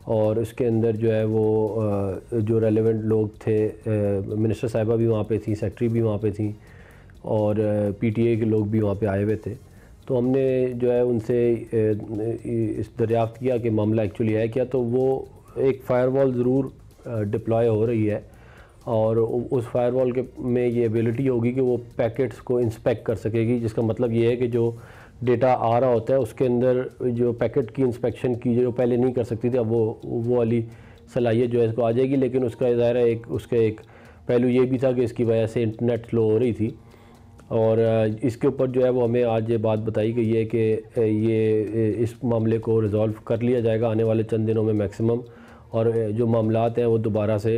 और उसके अंदर जो है वो जो रेलेवेंट लोग थे, मिनिस्टर साहिबा भी वहाँ पे थी, सेक्रेटरी भी वहाँ पे थी और पीटीए के लोग भी वहाँ पे आए हुए थे। तो हमने जो है उनसे इस दरियाफ़्त किया कि मामला एक्चुअली है क्या। तो वो एक फ़ायरवॉल ज़रूर डिप्लॉय हो रही है और उस फायरवॉल के में ये एबिलिटी होगी कि वो पैकेट्स को इंस्पेक्ट कर सकेगी, जिसका मतलब ये है कि जो डेटा आ रहा होता है उसके अंदर जो पैकेट की इंस्पेक्शन की जो पहले नहीं कर सकती थी, अब वो वाली सलाहियत जो है इसको आ जाएगी। लेकिन उसका ज़ाहिर है उसका एक पहलू ये भी था कि इसकी वजह से इंटरनेट स्लो हो रही थी और इसके ऊपर जो है वो हमें आज ये बात बताई गई है कि ये इस मामले को रिज़ॉल्व कर लिया जाएगा आने वाले चंद दिनों में मैक्सिमम, और जो मामलात हैं वो दोबारा से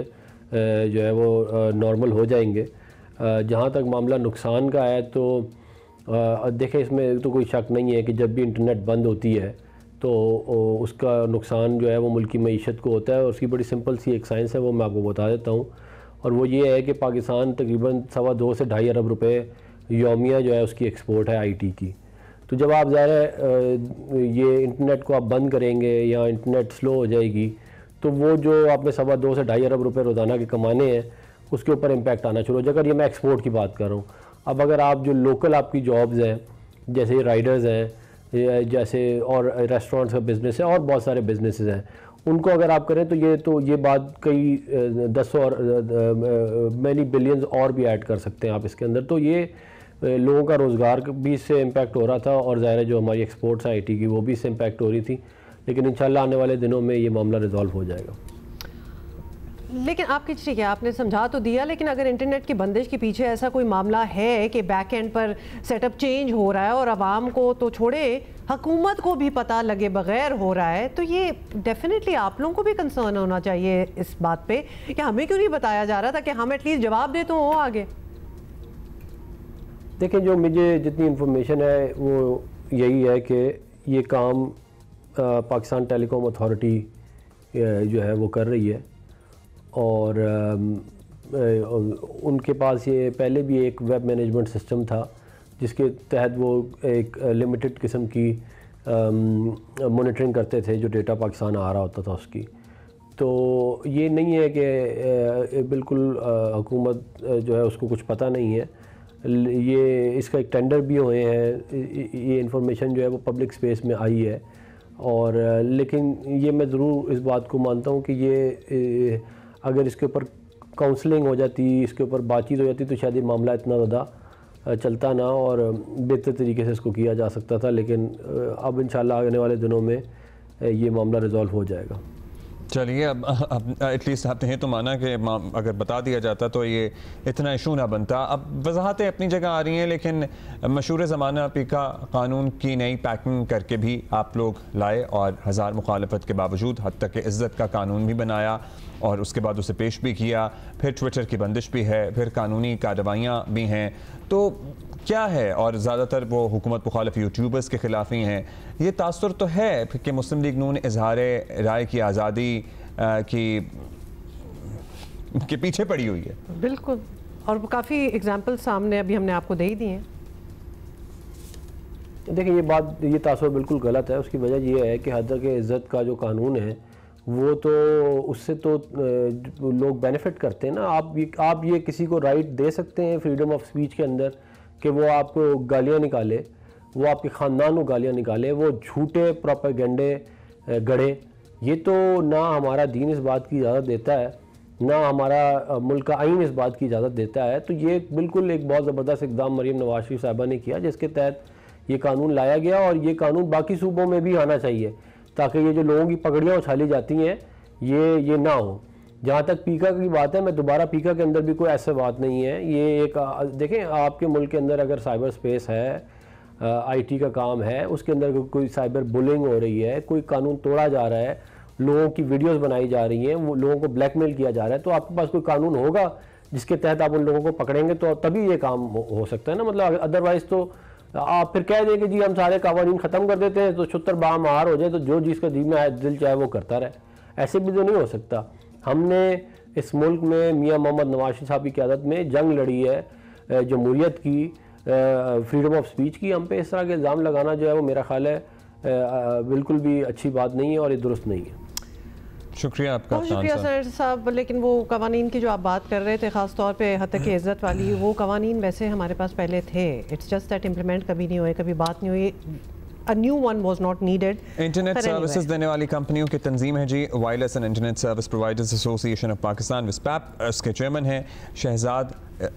जो है वो नॉर्मल हो जाएंगे। जहाँ तक मामला नुकसान का है तो देखें, इसमें तो कोई शक नहीं है कि जब भी इंटरनेट बंद होती है तो उसका नुकसान जो है वो मुल्की मईशत को होता है और उसकी बड़ी सिंपल सी एक साइंस है, वो मैं आपको बता देता हूँ। और वो ये है कि पाकिस्तान तकरीबन 2.25 से 2.5 अरब रुपए यौमिया जो है उसकी एक्सपोर्ट है आईटी की। तो जब आप ज़ाहिर है ये इंटरनेट को आप बंद करेंगे या इंटरनेट स्लो हो जाएगी तो वो जो आपने 2.25 से 2.5 अरब रुपए रोज़ाना के कमाने हैं उसके ऊपर इम्पैक्ट आना शुरू हो जाएगा। अगर ये मैं एक्सपोर्ट की बात कर रहा हूँ। अब अगर आप जो लोकल आपकी जॉब्स हैं, जैसे राइडर्स हैं, जैसे और रेस्टोरेंट्स का बिज़नेस है और बहुत सारे बिजनेसेस हैं, उनको अगर आप करें तो ये बात कई 10 और मैनी बिलियंस और भी ऐड कर सकते हैं आप इसके अंदर। तो ये लोगों का रोज़गार भी इससे इम्पैक्ट हो रहा था और ज़ाहिर है जो हमारी एक्सपोर्ट्स हैं आईटी की वो भी इससे इम्पैक्ट हो रही थी। लेकिन इंशाल्लाह आने वाले दिनों में ये मामला रिजॉल्व हो जाएगा। लेकिन आपकी ठीक है, आपने समझा तो दिया, लेकिन अगर इंटरनेट की बंदिश के पीछे ऐसा कोई मामला है कि बैक एंड पर सेटअप चेंज हो रहा है और आवाम को तो छोड़े हुकूमत को भी पता लगे बगैर हो रहा है, तो ये डेफिनेटली आप लोगों को भी कंसर्न होना चाहिए इस बात पे कि हमें क्यों नहीं बताया जा रहा था कि हम एटलीस्ट जवाब दे तो हो आगे। देखिए, जो मुझे जितनी इंफॉर्मेशन है वो यही है कि ये काम पाकिस्तान टेलीकॉम अथॉरिटी जो है वो कर रही है और उनके पास ये पहले भी एक वेब मैनेजमेंट सिस्टम था जिसके तहत वो एक लिमिटेड किस्म की मॉनिटरिंग करते थे जो डेटा पाकिस्तान आ रहा होता था उसकी। तो ये नहीं है कि बिल्कुल हुकूमत जो है उसको कुछ पता नहीं है। ये इसका एक टेंडर भी हुए हैं, ये इंफॉर्मेशन जो है वो पब्लिक स्पेस में आई है। और लेकिन ये मैं ज़रूर इस बात को मानता हूँ कि ये अगर इसके ऊपर काउंसलिंग हो जाती, इसके ऊपर बातचीत हो जाती, तो शायद ये मामला इतना ज़्यादा चलता ना और बेहतर तरीके से इसको किया जा सकता था। लेकिन अब इंशाल्लाह आने वाले दिनों में ये मामला रिजॉल्व हो जाएगा। चलिए, अब एटलीस्ट आपने तो माना कि अगर बता दिया जाता तो ये इतना इशू ना बनता। अब वजाहतें अपनी जगह आ रही हैं, लेकिन मशहूर ज़माना पीका कानून की नई पैकिंग करके भी आप लोग लाए और हज़ार मुखालफत के बावजूद हद तक इज़्ज़त का कानून भी बनाया और उसके बाद उसे पेश भी किया। फिर ट्विटर की बंदिश भी है, फिर कानूनी कार्रवाइयाँ भी हैं। तो क्या है, और ज़्यादातर वो हुकूमत मुखालिफ यूट्यूबर्स के ख़िलाफ़ ही हैं। ये तासुर तो है कि मुस्लिम लीग नून इजहार राय की आज़ादी के पीछे पड़ी हुई है। बिल्कुल, और काफ़ी एग्जाम्पल सामने अभी हमने आपको दे ही दिए हैं। देखिए, ये तासुर बिल्कुल गलत है। उसकी वजह ये है कि हद के इज़्ज़त का जो कानून है वो तो उससे तो लोग बेनिफिट करते हैं ना। आप ये किसी को राइट दे सकते हैं फ्रीडम ऑफ स्पीच के अंदर कि वो आपको गालियाँ निकाले, वो आपके ख़ानदान को गालियाँ निकाले, वो झूठे प्रोपेगेंडे गढ़े। ये तो ना हमारा दीन इस बात की इजाज़त देता है, ना हमारा मुल्क का आइन इस बात की इजाज़त देता है। तो ये बिल्कुल एक बहुत ज़बरदस्त इक़दाम मरीम नवाज शरीफ साहिबा ने किया, जिसके तहत ये कानून लाया गया और ये कानून बाकी सूबों में भी आना चाहिए ताकि ये जो लोगों की पगड़ियाँ उछाली जाती हैं ये ना हो। जहाँ तक पीका की बात है, मैं दोबारा पीका के अंदर भी कोई ऐसा बात नहीं है। ये एक देखें, आपके मुल्क के अंदर अगर साइबर स्पेस है, आईटी का काम है, उसके अंदर कोई साइबर बुलिंग हो रही है, कोई कानून तोड़ा जा रहा है, लोगों की वीडियोस बनाई जा रही हैं, वो लोगों को ब्लैकमेल किया जा रहा है, तो आपके पास कोई कानून होगा जिसके तहत आप उन लोगों को पकड़ेंगे तो तभी ये काम हो सकता है ना। मतलब अदरवाइज़ तो आप फिर कह दें कि जी हम सारे कानून ख़त्म कर देते हैं तो छुत्तर बामार हो जाए, तो जो जिसका दिल चाहे वो करता रहे। ऐसे भी तो नहीं हो सकता। हमने इस मुल्क में मियाँ मोहम्मद नवाज शरीफ साहब की क़यादत में जंग लड़ी है जमहूरियत की, फ्रीडम ऑफ स्पीच की। हम पे इस तरह के इल्ज़ाम लगाना जो है वो मेरा ख्याल है बिल्कुल भी अच्छी बात नहीं है और ये दुरुस्त नहीं है। शुक्रिया आपका। बहुत शुक्रिया सर साहब। लेकिन वो कवानीन की जो आप बात कर रहे थे, ख़ास तौर पे हद तक इज़्ज़त वाली, वो कवानीन वैसे हमारे पास पहले थे। इट्स जस्ट दैट इम्प्लीमेंट कभी नहीं हुए, कभी बात नहीं हुई। A new one was not needed. Internet services देने वाली कंपनियों की तंजीम है जी wireless and internet service providers association of Pakistan, विस्पैप। इसके चेयरमैन हैं शहजाद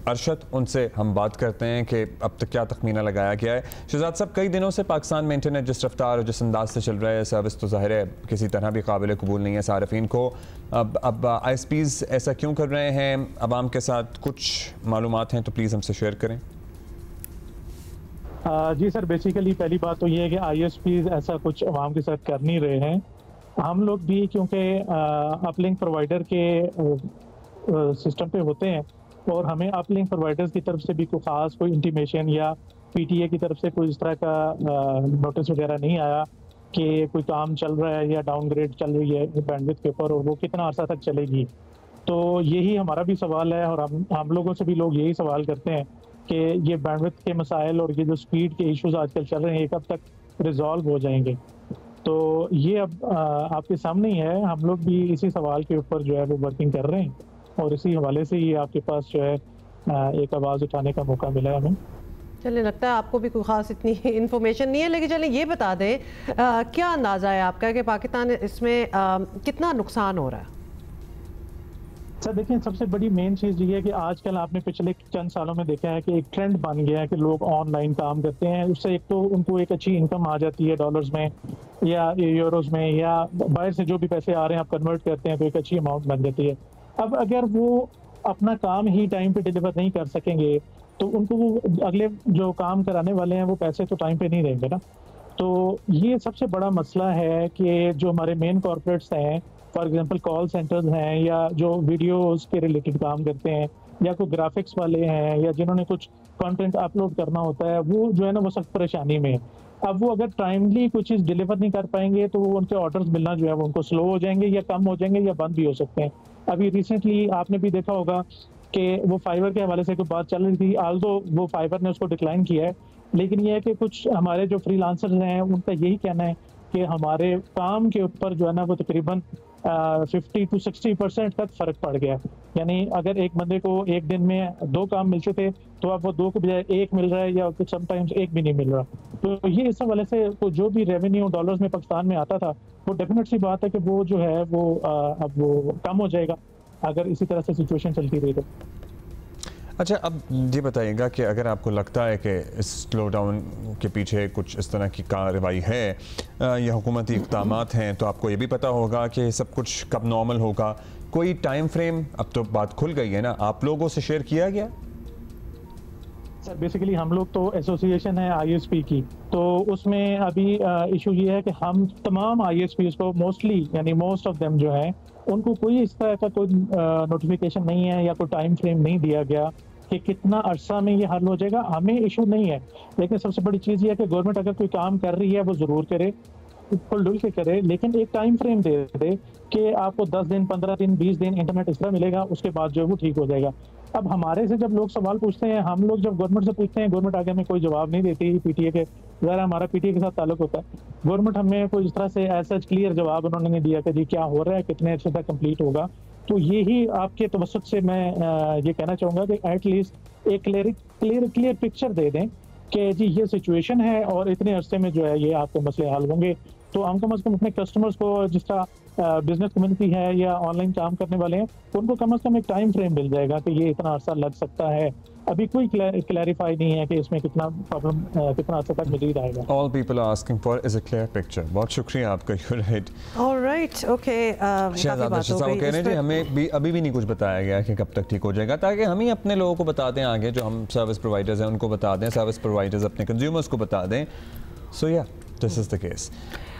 अरशद। उनसे हम बात करते हैं कि अब तक क्या तखमीना लगाया गया है। शहजाद साहब, कई दिनों से पाकिस्तान में इंटरनेट जिस रफ्तार और जिस अंदाज से चल रहा है, सर्विस तो ज़ाहिर है किसी तरह भी काबिल कबूल नहीं है सारफीन को। अब ISPs ऐसा क्यों कर रहे हैं? आवाम के साथ कुछ मालूमात हैं तो प्लीज़ हमसे शेयर करें। जी सर, बेसिकली पहली बात तो ये है कि ISPs ऐसा कुछ आवाम के साथ कर नहीं रहे हैं। हम लोग भी क्योंकि अपलिंक प्रोवाइडर के सिस्टम पे होते हैं और हमें अपलिंक प्रोवाइडर्स की तरफ से भी कोई इंटीमेशन या PTA की तरफ से कोई इस तरह का नोटिस वगैरह नहीं आया कि कोई काम चल रहा है या डाउनग्रेड चल रही है बैंडविड्थ के ऊपर और वो कितना अर्सा तक चलेगी। तो यही हमारा भी सवाल है और हम लोगों से भी लोग यही सवाल करते हैं कि ये बैंडविड्थ के मसाइल और ये जो स्पीड के इश्यूज आजकल चल रहे हैं, ये कब तक रिजॉल्व हो जाएंगे। तो ये अब आपके सामने ही है। हम लोग भी इसी सवाल के ऊपर जो है वो वर्किंग कर रहे हैं और इसी हवाले से ये आपके पास जो है एक आवाज़ उठाने का मौका मिला है हमें। चलिए, लगता है आपको भी कोई ख़ास इतनी इन्फॉर्मेशन नहीं है, लेकिन चलिए ये बता दें क्या अंदाज़ा है आपका कि पाकिस्तान इसमें कितना नुकसान हो रहा है? सर देखिए, सबसे बड़ी मेन चीज़ ये है कि आजकल आपने पिछले चंद सालों में देखा है कि एक ट्रेंड बन गया है कि लोग ऑनलाइन काम करते हैं। उससे एक तो उनको एक अच्छी इनकम आ जाती है डॉलर्स में या यूरोज में, या बाहर से जो भी पैसे आ रहे हैं आप कन्वर्ट करते हैं तो एक अच्छी अमाउंट बन जाती है। अब अगर वो अपना काम ही टाइम पे डिलीवर नहीं कर सकेंगे तो उनको वो अगले जो काम कराने वाले हैं वो पैसे तो टाइम पे नहीं देंगे ना। तो ये सबसे बड़ा मसला है कि जो हमारे मेन कॉर्पोरेट्स हैं, फॉर एग्जांपल कॉल सेंटर्स हैं या जो वीडियोस के रिलेटेड काम करते हैं या कोई ग्राफिक्स वाले हैं या जिन्होंने कुछ कंटेंट अपलोड करना होता है, वो जो है ना वो सख्त परेशानी में है। अब वो अगर टाइमली कोई चीज़ डिलीवर नहीं कर पाएंगे तो वो उनके ऑर्डर्स मिलना जो है वो उनको स्लो हो जाएंगे या कम हो जाएंगे या बंद भी हो सकते हैं। अभी रिसेंटली आपने भी देखा होगा कि वो फाइबर के हवाले से कोई बात चल रही थी, आल्दो वो फाइबर ने उसको डिक्लाइन किया है, लेकिन ये है कि कुछ हमारे जो फ्रीलांसर्स हैं उनका यही कहना है कि हमारे काम के ऊपर जो है ना वो तकरीबन 50 to 60% तक फ़र्क पड़ गया। यानी अगर एक बंदे को एक दिन में 2 काम मिलते थे तो अब वो 2 के बजाय 1 मिल रहा है या कुछ समटाइम्स 1 भी नहीं मिल रहा। तो ये इस हवाले से तो जो भी रेवेन्यू डॉलर्स में पाकिस्तान में आता था वो डेफिनेट सी बात है कि वो जो है वो अब वो कम हो जाएगा अगर इसी तरह से सिचुएशन चलती रही तो। अच्छा, अब ये बताइएगा कि अगर आपको लगता है कि इस स्लो डाउन के पीछे कुछ इस तरह की कार्रवाई है या हुकूमती इक़दामात हैं, तो आपको ये भी पता होगा कि सब कुछ कब नॉर्मल होगा। कोई टाइम फ्रेम, अब तो बात खुल गई है ना, आप लोगों से शेयर किया गया? सर बेसिकली हम लोग तो एसोसिएशन है ISP की, तो उसमें अभी इशू ये है कि हम तमाम ISPs को मोस्टली यानी मोस्ट ऑफ देम जो है उनको कोई इस तरह का कोई नोटिफिकेशन नहीं है या कोई टाइम फ्रेम नहीं दिया गया कि कितना अरसा में ये हल हो जाएगा। हमें इशू नहीं है, लेकिन सबसे बड़ी चीज़ ये है कि गवर्नमेंट अगर कोई काम कर रही है वो ज़रूर करे, खुल के करे, लेकिन एक टाइम फ्रेम दे दे कि आपको 10 दिन 15 दिन 20 दिन इंटरनेट इस तरह मिलेगा, उसके बाद जो है वो ठीक हो जाएगा। अब हमारे से जब लोग सवाल पूछते हैं, हम लोग जब गवर्नमेंट से पूछते हैं, गवर्नमेंट आगे हमें कोई जवाब नहीं देती। PTA के ज़रा हमारा PTA के साथ ताल्लुक होता है, गवर्नमेंट हमें कोई इस तरह से ऐसा क्लियर जवाब उन्होंने नहीं दिया कि जी क्या हो रहा है, कितने अर्से तक कंप्लीट होगा। तो यही आपके तवसत से मैं ये कहना चाहूँगा कि एटलीस्ट एक क्लियर पिक्चर दे दें कि जी ये सिचुएशन है और इतने अरसे में जो है ये आपके मसले हल होंगे। तो हम कम से कम अपने कस्टमर्स को, जिस तरह बिजनेस कम्युनिटी है या ऑनलाइन काम करने वाले हैं, उनको कम से कम एक टाइम फ्रेम मिल जाएगा कि ये इतना अरसा लग सकता है। अभी कोई क्लैरिफाई नहीं है कि इसमें कितना प्रॉब्लम कितना अर्सा तक मजीद आएगा। All people are asking for is a clear picture। बहुत शुक्रिया आपका। You're right। All right, okay। Shahzad Rashid साहब कह रहे हैं हमें भी अभी भी नहीं कुछ बताया गया कि कब तक ठीक हो जाएगा, ताकि हम ही अपने लोगों को बता दें, आगे जो हम सर्विस प्रोवाइडर्स हैं उनको बता दें, सर्विस प्रोवाइडर्स अपने कंज्यूमर्स को बता दें। So yeah, this is the case।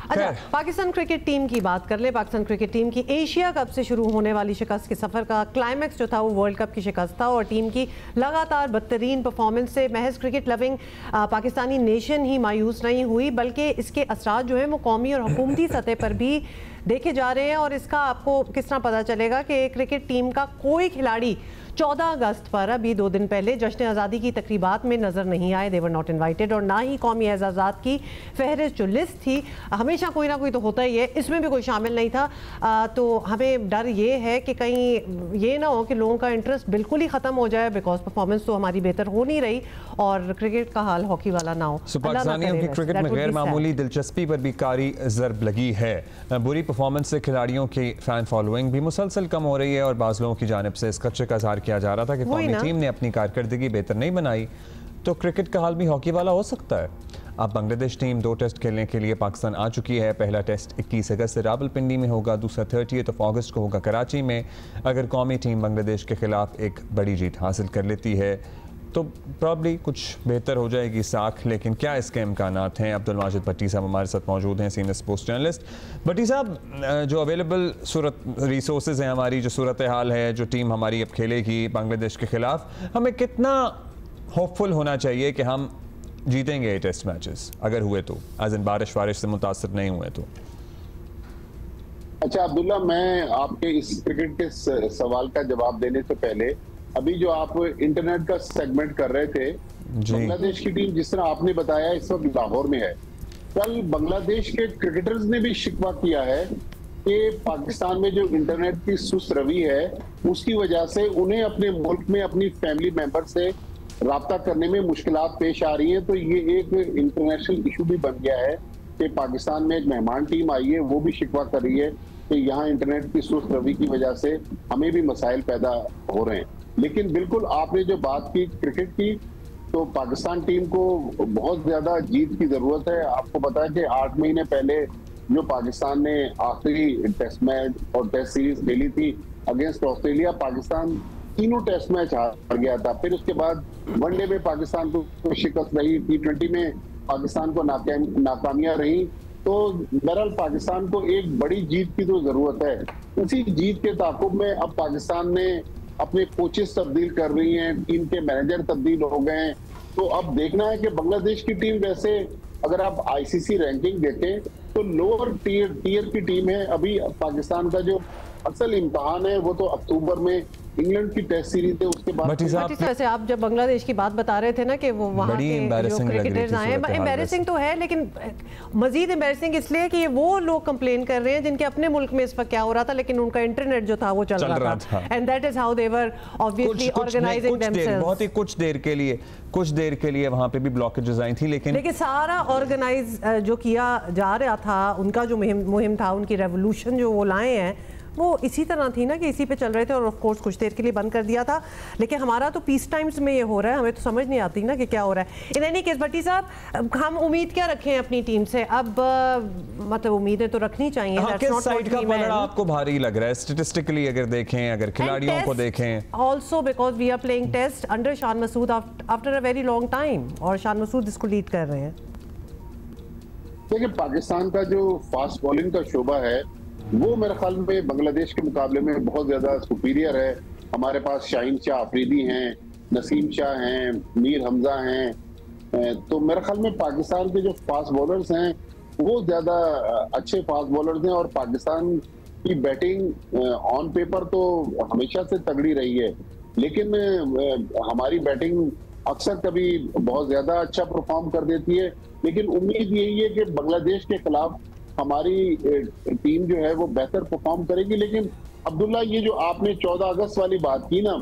अच्छा, पाकिस्तान क्रिकेट टीम की बात कर ले। पाकिस्तान क्रिकेट टीम की एशिया कप से शुरू होने वाली शिकस्त के सफ़र का क्लाइमैक्स जो था वो वर्ल्ड कप की शिकस्त था, और टीम की लगातार बदतरीन परफॉर्मेंस से महज क्रिकेट लविंग पाकिस्तानी नेशन ही मायूस नहीं हुई, बल्कि इसके असरात जो हैं वो कौमी और हुकूमती सतह पर भी देखे जा रहे हैं। और इसका आपको किस तरह पता चलेगा कि क्रिकेट टीम का कोई खिलाड़ी 14 अगस्त पर, अभी 2 दिन पहले, जश्न आज़ादी की तकरीबात में नज़र नहीं आए। दे वर नॉट इन्वाइटेड। और ना ही कौमी एजाज़ात की फहरिस्त जो लिस्ट थी, हमेशा कोई ना कोई तो होता ही है, इसमें भी कोई शामिल नहीं था। तो हमें डर ये है कि कहीं ये ना हो कि लोगों का इंटरेस्ट बिल्कुल ही ख़त्म हो जाए, बिकॉज परफॉर्मेंस तो हमारी बेहतर हो नहीं रही और क्रिकेट का हाल हॉकी वाला ना हो। पाकिस्तानियों की क्रिकेट में गैर मामूली दिलचस्पी पर भी कारी ज़रब लगी है। बुरी परफॉर्मेंस से खिलाड़ियों की फ़ैन फॉलोइंग भी मुसलसल कम हो रही है, और बाज़ लोगों की जानिब से इस खदशे का इज़हार किया जा रहा था कि कौमी टीम ने अपनी कारकर्दगी बेहतर नहीं बनाई। तो क्रिकेट का हाल भी हॉकी वाला हो सकता है। अब बांग्लादेश टीम 2 टेस्ट खेलने के लिए पाकिस्तान आ चुकी है। पहला टेस्ट 21 अगस्त से रावलपिंडी में होगा, दूसरा 30 अगस्त को होगा कराची में। अगर कौमी टीम बांग्लादेश के खिलाफ एक बड़ी जीत हासिल कर लेती है तो प्रॉब्ली कुछ बेहतर हो जाएगी साख, लेकिन क्या इसके इम्कानात हैं? अब्दुल माजिद भट्टी साहब हमारे साथ मौजूद हैं, सीनियर स्पोर्ट्स जर्नलिस्ट। भट्टी साहब, जो अवेलेबल रिसोर्सेज हैं, हमारी जो सूरत हाल है, जो टीम हमारी अब खेलेगी बांग्लादेश के खिलाफ, हमें कितना होपफुल होना चाहिए कि हम जीतेंगे टेस्ट मैचेस, अगर हुए तो, एज इन बारिश से मुतासर नहीं हुए तो? अच्छा अब्दुल्ला, मैं आपके इस क्रिकेट के सवाल का जवाब देने से पहले, अभी जो आप इंटरनेट का सेगमेंट कर रहे थे, बांग्लादेश की टीम जिस तरह आपने बताया इस वक्त लाहौर में है। कल बांग्लादेश के क्रिकेटर्स ने भी शिकवा किया है कि पाकिस्तान में जो इंटरनेट की सुस्त रवि है उसकी वजह से उन्हें अपने मुल्क में अपनी फैमिली मेंबर से राब्ता करने में मुश्किलात पेश आ रही हैं। तो ये एक इंटरनेशनल इशू भी बन गया है कि पाकिस्तान में एक मेहमान टीम आई है, वो भी शिकवा कर रही है कि यहाँ इंटरनेट की सुस्त रवि की वजह से हमें भी मसाइल पैदा हो रहे हैं। लेकिन बिल्कुल आपने जो बात की क्रिकेट की, तो पाकिस्तान टीम को बहुत ज्यादा जीत की जरूरत है। आपको पता है कि 8 महीने पहले जो पाकिस्तान ने आखिरी टेस्ट मैच और टेस्ट सीरीज खेली थी अगेंस्ट ऑस्ट्रेलिया, पाकिस्तान तीनों टेस्ट मैच हार गया था। फिर उसके बाद वनडे में पाकिस्तान को शिकस्त रही, T20 में पाकिस्तान को नाकामियां रही। तो बहरहाल पाकिस्तान को एक बड़ी जीत की तो जरूरत है। उसी जीत के ताकुब में अब पाकिस्तान ने अपने कोचेस तब्दील कर रही हैं, टीम के मैनेजर तब्दील हो गए हैं। तो अब देखना है कि बांग्लादेश की टीम, वैसे अगर आप ICC रैंकिंग देखें तो लोअर टीयर की टीम है। अभी पाकिस्तान का जो असल इम्तहान है वो तो अक्टूबर में इंग्लैंड की टेस्ट सीरीज है उसके बाद वैसे आप जब बांग्लादेश की बात बता रहे थे ना कि वो वहाँ के जो क्रिकेटर्स आए, एम्बैरेसिंग तो है, लेकिन मजीद एम्बैरेसिंग इसलिए कि वो लोग कंप्लेन कर रहे हैं जिनके अपने मुल्क में इस वक्त क्या हो रहा था, लेकिन उनका इंटरनेट जो था वो चल रहा था, and that is how they were obviously organising themselves. बहुत ही कुछ देर के लिए वहाँ पे भी ब्लॉकेजेस आई थी, लेकिन सारा ऑर्गेनाइज जो किया जा रहा था, उनका जो मुहिम था, उनकी रेवोल्यूशन जो वो लाए हैं, वो इसी तरह थी ना कि इसी पे चल रहे थे, और ऑफ कोर्स कुछ देर के लिए बंद कर दिया था। लेकिन हमारा तो पीस टाइम्स में ये हो रहा है, हमें तो समझ नहीं आती ना कि क्या हो रहा है। इन एनी केस भट्टी साहब, हम उम्मीद क्या रखें अपनी टीम से? अब मतलब उम्मीदें तो रखनी चाहिए। किस साइड का पलड़ा आपको भारी लग रहा है स्टैटिस्टिकली अगर देखें, अगर खिलाड़ियों को देखें? Also because we are playing test under Shan Masood after a very long time, और शान मसूद इसको लीड कर रहे हैं। देखिए, पाकिस्तान का जो फास्ट बॉलिंग का शोबा है वो मेरे ख्याल में बांग्लादेश के मुकाबले में बहुत ज्यादा सुपीरियर है। हमारे पास शाहीन शाह अफरीदी हैं, नसीम शाह हैं, मीर हमजा हैं, तो मेरे ख्याल में पाकिस्तान के जो फास्ट बॉलर्स हैं वो ज्यादा अच्छे फास्ट बॉलर्स हैं। और पाकिस्तान की बैटिंग ऑन पेपर तो हमेशा से तगड़ी रही है, लेकिन हमारी बैटिंग अक्सर कभी बहुत ज्यादा अच्छा परफॉर्म कर देती है। लेकिन उम्मीद यही है कि बांग्लादेश के खिलाफ हमारी टीम जो है वो बेहतर परफॉर्म करेगी। लेकिन अब्दुल्ला, ये जो आपने 14 अगस्त वाली बात की ना,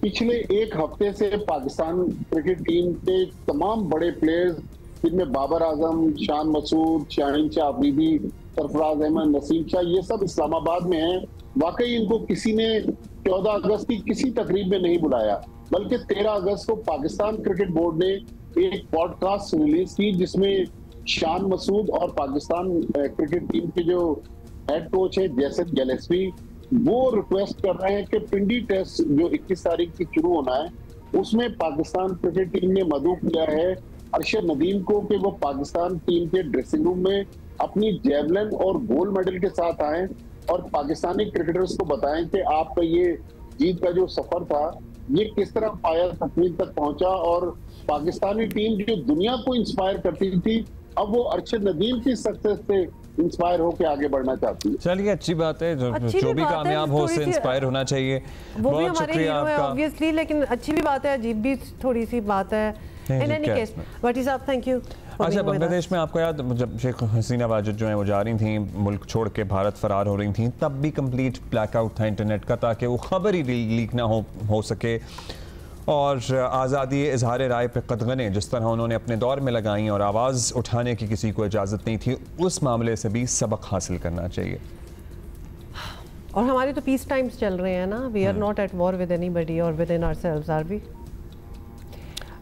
पिछले एक हफ्ते से पाकिस्तान क्रिकेट टीम के तमाम बड़े प्लेयर्स, जिनमें बाबर आजम, शान मसूद, शाहीन शाह अफरीदी, सरफराज अहमद, नसीम शाह, ये सब इस्लामाबाद में हैं। वाकई इनको किसी ने 14 अगस्त की किसी तकरीब में नहीं बुलाया, बल्कि 13 अगस्त को पाकिस्तान क्रिकेट बोर्ड ने एक पॉडकास्ट रिलीज की जिसमें शान मसूद और पाकिस्तान क्रिकेट टीम के जो हेड कोच है जैसिद गिलेस्पी, वो रिक्वेस्ट कर रहे हैं कि पिंडी टेस्ट जो 21 तारीख की शुरू होना है उसमें पाकिस्तान क्रिकेट टीम ने मदऊ किया है अरशद नदीम को कि वो पाकिस्तान टीम के ड्रेसिंग रूम में अपनी जेवलिन और गोल्ड मेडल के साथ आए और पाकिस्तानी क्रिकेटर्स को बताएं कि आपका ये जीत का जो सफर था ये किस तरह पाया तकमील तक पहुंचा। और पाकिस्तानी टीम जो दुनिया को इंस्पायर करती थी, अब वो अरशद नदीम की सक्सेस से इंस्पायर होकर आगे बढ़ना चाहती है। चलिए, अच्छी बात है, जो भी कामयाब हो उससे इंस्पायर होना चाहिए। वो भी हमारे हीरो है ऑब्वियसली, लेकिन अच्छी भी बात है, अजीब भी थोड़ी सी बात है। इन एनी केस भट्टी साहब, थैंक यू। अच्छा, बांग्लादेश में आपको याद, जब शेख हसीना वाजिद जो है वो जा रही थी मुल्क छोड़ के, भारत फरार हो रही थी, तब भी कंप्लीट ब्लैकआउट था इंटरनेट का, ताकि वो खबर ही लीक ना हो सके। और आज़ादी इजहार राय पे कदगने जिस तरह उन्होंने अपने दौर में लगाई और आवाज़ उठाने की किसी को इजाज़त नहीं थी, उस मामले से भी सबक हासिल करना चाहिए। और हमारे तो पीस टाइम्स चल रहे हैं ना, we are not at war with anybody और within ourselves, are we?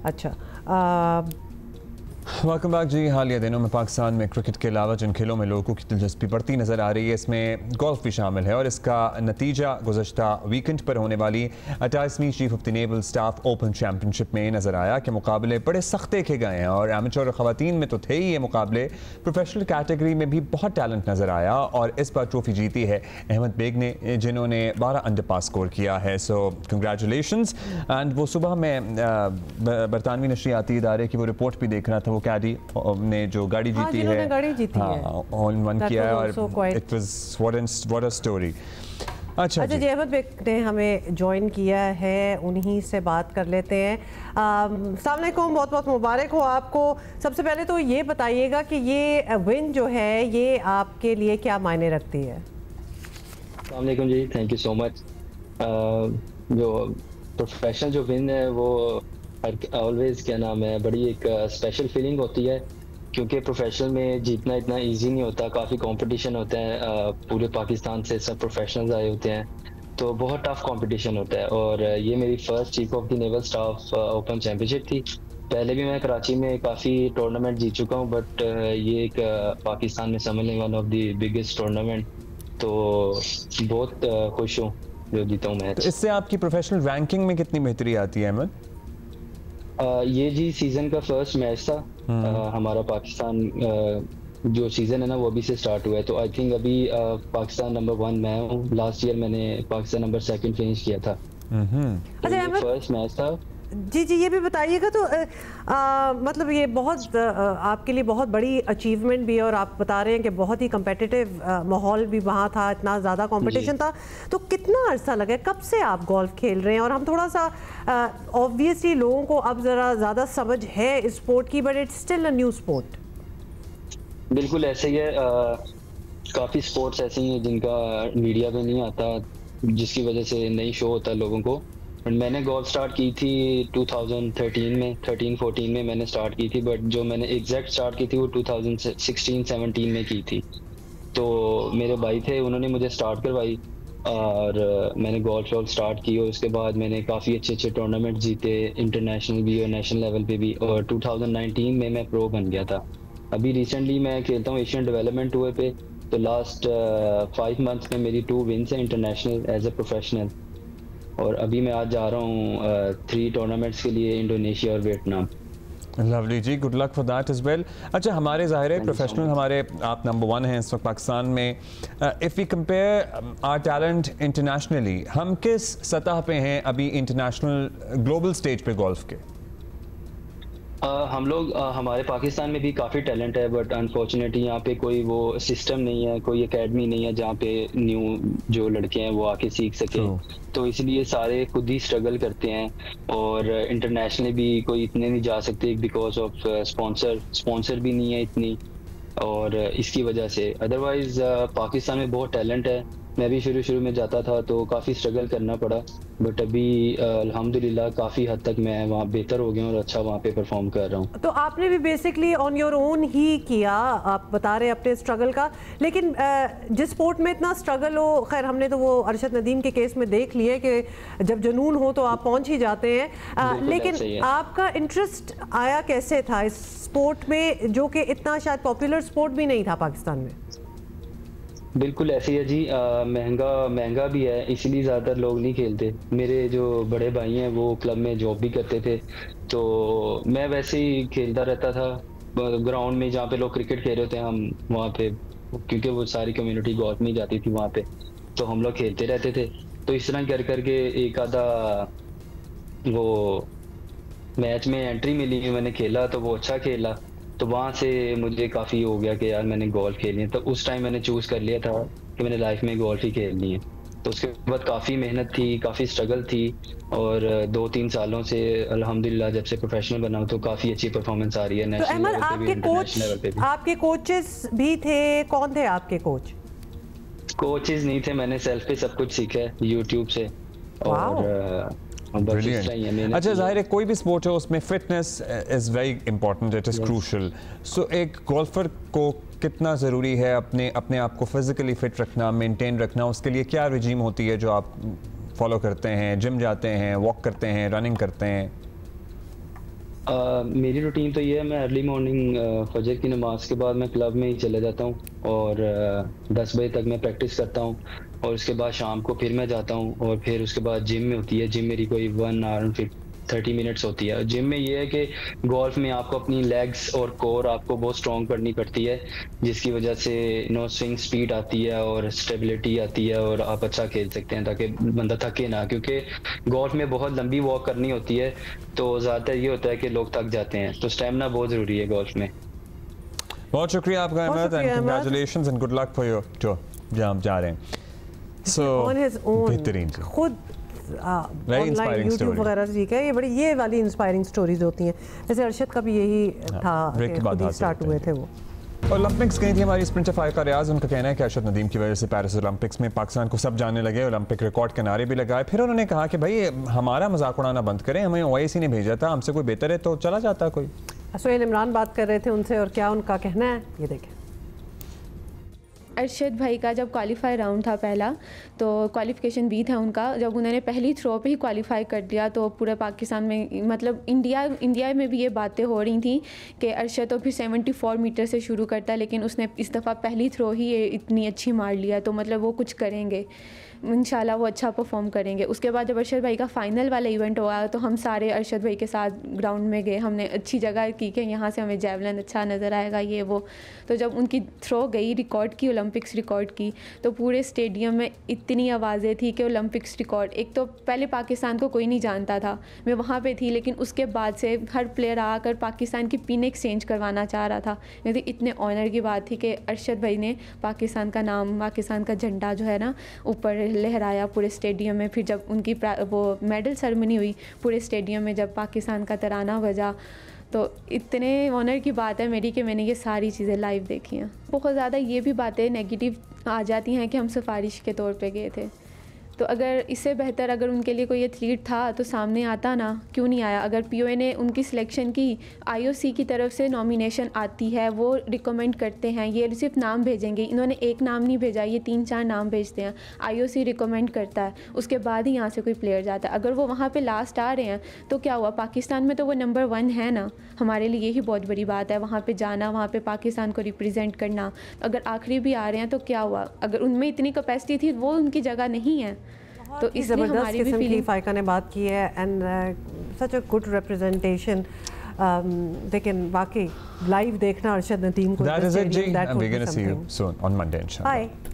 अच्छा, वेलकम बैक जी। हालिया दिनों में पाकिस्तान में क्रिकेट के अलावा जिन खेलों में लोगों की दिलचस्पी बढ़ती नज़र आ रही है, इसमें गोल्फ भी शामिल है, और इसका नतीजा गुज़श्ता वीकेंड पर होने वाली 28वीं chief of the naval staff open championship में नज़र आया कि मुकाबले बड़े सख्त देखे गए हैं। और एमेच्योर ख़वातीन में तो थे ही ये मुकाबले, प्रोफेशनल कैटेगरी में भी बहुत टैलेंट नज़र आया, और इस बार ट्रॉफी जीती है अहमद बेग ने, जिन्होंने 12 अंडर पास स्कोर किया है। सो कंग्रेचुलेशंस। एंड वो सुबह में बरतानवी नशरियाती इदारे की वो रिपोर्ट भी देख रहा था, वो कैडी ने जो गाड़ी जीती है, ऑल वन किया है, और it was what a story. अच्छा जी, अहमद बेग ने हमें ज्वाइन किया है, उन्हीं से बात कर लेते हैं। अस्सलाम वालेकुम, बहुत बहुत मुबारक हो आपको। सबसे पहले तो ये बताइएगा कि ये विन जो है ये आपके लिए क्या मायने रखती है? अस्सलाम वालेकुम जी, थैंक यू सो मच। जो प्रोफेशनल जो विन है वो ऑलवेज क्या नाम है, बड़ी एक स्पेशल फीलिंग होती है, क्योंकि प्रोफेशनल में जीतना इतना इजी नहीं होता, काफ़ी कंपटीशन होता है। पूरे पाकिस्तान से सब प्रोफेशनल्स आए होते हैं, तो बहुत टफ कंपटीशन होता है। और ये मेरी first chief of the naval staff open championship थी। पहले भी मैं कराची में काफ़ी टूर्नामेंट जीत चुका हूँ, बट ये एक पाकिस्तान में समझ लें one of the biggest tournament, तो बहुत खुश हूँ जो जीता हूँ मैच। तो इससे आपकी प्रोफेशनल रैंकिंग में कितनी बेहतरी आती है अहमद? ये जी सीजन का फर्स्ट मैच था हमारा पाकिस्तान जो सीजन है ना वो अभी से स्टार्ट हुआ है, तो आई थिंक अभी पाकिस्तान नंबर 1 मैं हूँ। लास्ट ईयर मैंने पाकिस्तान नंबर 2 फिनिश किया था। तो फर्स्ट मैच था जी जी, ये भी बताइएगा। तो मतलब ये बहुत आपके लिए बहुत बड़ी अचीवमेंट भी है, और आप बता रहे हैं कि बहुत ही कम्पिटिटिव माहौल भी वहाँ था, इतना ज़्यादा कंपटीशन था। तो कितना अरसा लगा, कब से आप गोल्फ खेल रहे हैं? और हम थोड़ा सा ऑब्वियसली लोगों को अब ज़रा ज़्यादा समझ है इस स्पोर्ट की, but it's still a new sport. बिल्कुल ऐसे ही है। काफ़ी स्पोर्ट्स ऐसे ही हैं जिनका मीडिया पे नहीं आता, जिसकी वजह से नहीं शो होता लोगों को। मैंने गोल्फ स्टार्ट की थी 2013 में, 13-14 में मैंने स्टार्ट की थी, बट जो मैंने एग्जैक्ट स्टार्ट की थी वो 2016-17 में की थी। तो मेरे भाई थे, उन्होंने मुझे स्टार्ट करवाई और मैंने गोल्फ स्टार्ट की, और उसके बाद मैंने काफ़ी अच्छे टूर्नामेंट जीते, इंटरनेशनल भी और नेशनल लेवल पे भी। और 2019 में मैं प्रो बन गया था। अभी रिसेंटली मैं खेलता हूँ एशियन डेवलपमेंट टूर पे। तो लास्ट 5 मंथ्स में मेरी 2 विन्स हैं इंटरनेशनल एज ए प्रोफेशनल, और अभी मैं आज जा रहा हूँ 3 टूर्नामेंट्स के लिए, इंडोनेशिया और वियतनाम। लवली जी, good luck for that as well. अच्छा, हमारे ज़ाहिर है प्रोफेशनल, हमारे आप नंबर 1 हैं इस वक्त पाकिस्तान में। If we compare our talent internationally, हम किस सतह पे हैं अभी इंटरनेशनल ग्लोबल स्टेज पे गोल्फ के? हम लोग हमारे पाकिस्तान में भी काफ़ी टैलेंट है, बट अनफॉर्चुनेटली यहाँ पे कोई वो सिस्टम नहीं है, कोई एकेडमी नहीं है जहाँ पे न्यू जो लड़के हैं वो आके सीख सके। तो इसलिए सारे खुद ही स्ट्रगल करते हैं, और इंटरनेशनली भी कोई इतने नहीं जा सकते बिकॉज ऑफ स्पॉन्सर भी नहीं है इतनी, और इसकी वजह से। अदरवाइज पाकिस्तान में बहुत टैलेंट है। मैं भी शुरू में जाता था तो काफ़ी स्ट्रगल करना पड़ा, बट अभी अल्हम्दुलिल्लाह काफ़ी हद तक मैं वहाँ बेहतर हो गया और अच्छा वहाँ पे परफॉर्म कर रहा हूँ। तो आपने भी बेसिकली ऑन योर ओन ही किया, आप बता रहे अपने स्ट्रगल का, लेकिन जिस स्पोर्ट में इतना स्ट्रगल हो, खैर हमने तो वो अरशद नदीम के केस में देख लिया कि जब जुनून हो तो आप पहुँच ही जाते हैं। लेकिन आपका इंटरेस्ट आया कैसे था इस स्पोर्ट में, जो कि इतना शायद पॉपुलर स्पोर्ट भी नहीं था पाकिस्तान में? बिल्कुल ऐसे ही है जी। महंगा भी है, इसलिए ज़्यादातर लोग नहीं खेलते। मेरे जो बड़े भाई हैं वो क्लब में जॉब भी करते थे, तो मैं वैसे ही खेलता रहता था ग्राउंड में जहाँ पे लोग क्रिकेट खेल रहे थे। हम वहाँ पे, क्योंकि वो सारी कम्युनिटी गोल्फ में जाती थी वहाँ पे, तो हम लोग खेलते रहते थे। तो इस तरह करके एक आधा वो मैच में एंट्री मिली, मैंने खेला तो वो अच्छा खेला, तो वहाँ से मुझे काफ़ी हो गया कि यार मैंने गोल्फ खेलनी है। तो उस टाइम मैंने चूज़ कर लिया था कि मैंने लाइफ में गोल्फ ही खेलनी है। तो उसके बाद काफ़ी मेहनत थी, काफ़ी स्ट्रगल थी, और 2-3 सालों से अल्हम्दुलिल्लाह जब से प्रोफेशनल बना हूं तो काफ़ी अच्छी परफॉर्मेंस आ रही है। नेशनल लेवल पे भी, इंटरनेशनल लेवल पे भी। आपके कोचेस भी थे? कौन थे आपके कोच? कोचेस नहीं थे, मैंने सेल्फ पे सब कुछ सीखा है यूट्यूब से। और अच्छा, जाहिर है कोई भी स्पोर्ट है उसमें fitness is very important, it is crucial. So एक गोल्फर को कितना ज़रूरी है अपने आप को फिजिकली फिट रखना, मेंटेन रखना? उसके लिए क्या रिजीम होती है जो आप फॉलो करते हैं? जिम जाते हैं, वॉक करते हैं, रनिंग करते हैं? मेरी रूटीन तो ये है, मैं अर्ली मॉर्निंग फजर की नमाज के बाद मैं क्लब में ही चले जाता हूँ, और 10 बजे तक मैं प्रैक्टिस करता हूँ, और उसके बाद शाम को फिर मैं जाता हूँ, और फिर उसके बाद जिम में होती है। जिम मेरी कोई 1 आवर और 30 मिनट्स होती है। जिम में ये है कि गोल्फ में आपको अपनी लेग्स और कोर आपको बहुत स्ट्रॉन्ग करनी पड़ती है, जिसकी वजह से स्विंग स्पीड आती है और स्टेबिलिटी आती है, और आप अच्छा खेल सकते हैं ताकि बंदा थके ना, क्योंकि गोल्फ में बहुत लंबी वॉक करनी होती है, तो ज़्यादातर ये होता है कि लोग थक जाते हैं। तो स्टेमिना बहुत ज़रूरी है गोल्फ में। बहुत शुक्रिया आपका Ahmed, and congratulations and good luck for your tour जहाँ आप जा रहे हैं। बेहतरीन, खुद ऑनलाइन यूट्यूब वगैरह से सीखा है। ये वाली इंस्पायरिंग स्टोरीज होती हैं। जैसे अरशद का भी यही था, खुद ही स्टार्ट हुए थे वो। ओलंपिक्स गई थी हमारी स्प्रिंटर 5 का रियाज। उनका कहना है कि अरशद नदीम की वजह से पेरिस ओलंपिक्स में पाकिस्तान को सब जानने लगे, ओलंपिक रिकॉर्ड के नारे भी लगाए। फिर उन्होंने कहा कि भाई हमारा मजाक उड़ाना बंद करें, हमें ओआईसी ने भेजा था, हमसे कोई बेहतर है तो चला जाता कोई। सुहेल इमरान बात कर रहे थे उनसे, और क्या उनका कहना है ये देखें। अरशद भाई का जब क्वालिफाई राउंड था पहला, तो क्वालिफिकेशन भी था उनका, जब उन्होंने पहली थ्रो पे ही क्वालिफाई कर दिया तो पूरे पाकिस्तान में, मतलब इंडिया में भी ये बातें हो रही थी कि अरशद तो फिर 74 मीटर से शुरू करता, लेकिन उसने इस दफ़ा पहली थ्रो ही इतनी अच्छी मार लिया, तो मतलब वो कुछ करेंगे। इंशाल्लाह वो अच्छा परफॉर्म करेंगे। उसके बाद जब अरशद भाई का फ़ाइनल वाला इवेंट हुआ तो हम सारे अरशद भाई के साथ ग्राउंड में गए, हमने अच्छी जगह की कि यहाँ से हमें जेवलिन अच्छा नज़र आएगा ये वो। तो जब उनकी थ्रो गई, रिकॉर्ड की, ओलंपिक्स रिकॉर्ड की, तो पूरे स्टेडियम में इतनी आवाज़ें थी कि ओलंपिक्स रिकॉर्ड, एक तो पहले पाकिस्तान को कोई नहीं जानता था, मैं वहाँ पे थी, लेकिन उसके बाद से हर प्लेयर आकर पाकिस्तान की पिन एक्सचेंज करवाना चाह रहा था। मुझे इतने ऑनर की बात थी कि अरशद भाई ने पाकिस्तान का नाम, पाकिस्तान का झंडा जो है ना ऊपर लहराया पूरे स्टेडियम में। फिर जब उनकी वो मेडल सेरेमनी हुई पूरे स्टेडियम में, जब पाकिस्तान का तराना बजा, तो इतने ऑनर की बात है मेरी कि मैंने ये सारी चीज़ें लाइव देखी हैं। बहुत ज़्यादा ये भी बातें नेगेटिव आ जाती हैं कि हम सिफारिश के तौर पे गए थे, तो अगर इससे बेहतर अगर उनके लिए कोई एथलीट था तो सामने आता ना, क्यों नहीं आया? अगर पीओए ने उनकी सिलेक्शन की, आईओसी की तरफ से नॉमिनेशन आती है, वो रिकमेंड करते हैं, ये सिर्फ नाम भेजेंगे, इन्होंने एक नाम नहीं भेजा, ये 3-4 नाम भेजते हैं, आईओसी रिकमेंड करता है, उसके बाद ही यहाँ से कोई प्लेयर जाता है। अगर वो वहाँ पे लास्ट आ रहे हैं तो क्या हुआ? पाकिस्तान में तो वो नंबर 1 है ना, हमारे लिए यही बहुत बड़ी बात है, वहाँ पर जाना, वहाँ पर पाकिस्तान को रिप्रजेंट करना। अगर आखिरी भी आ रहे हैं तो क्या हुआ? अगर उनमें इतनी कैपेसिटी थी, वो उनकी जगह नहीं है। तो इसलिए हमारी भी फीलिंग फाइका ने बात की है and such a good representation. लेकिन वाकई लाइव देखना अरशद नदीम को, that is it, Ji. And we're going to see you soon on Monday, inshallah. Bye.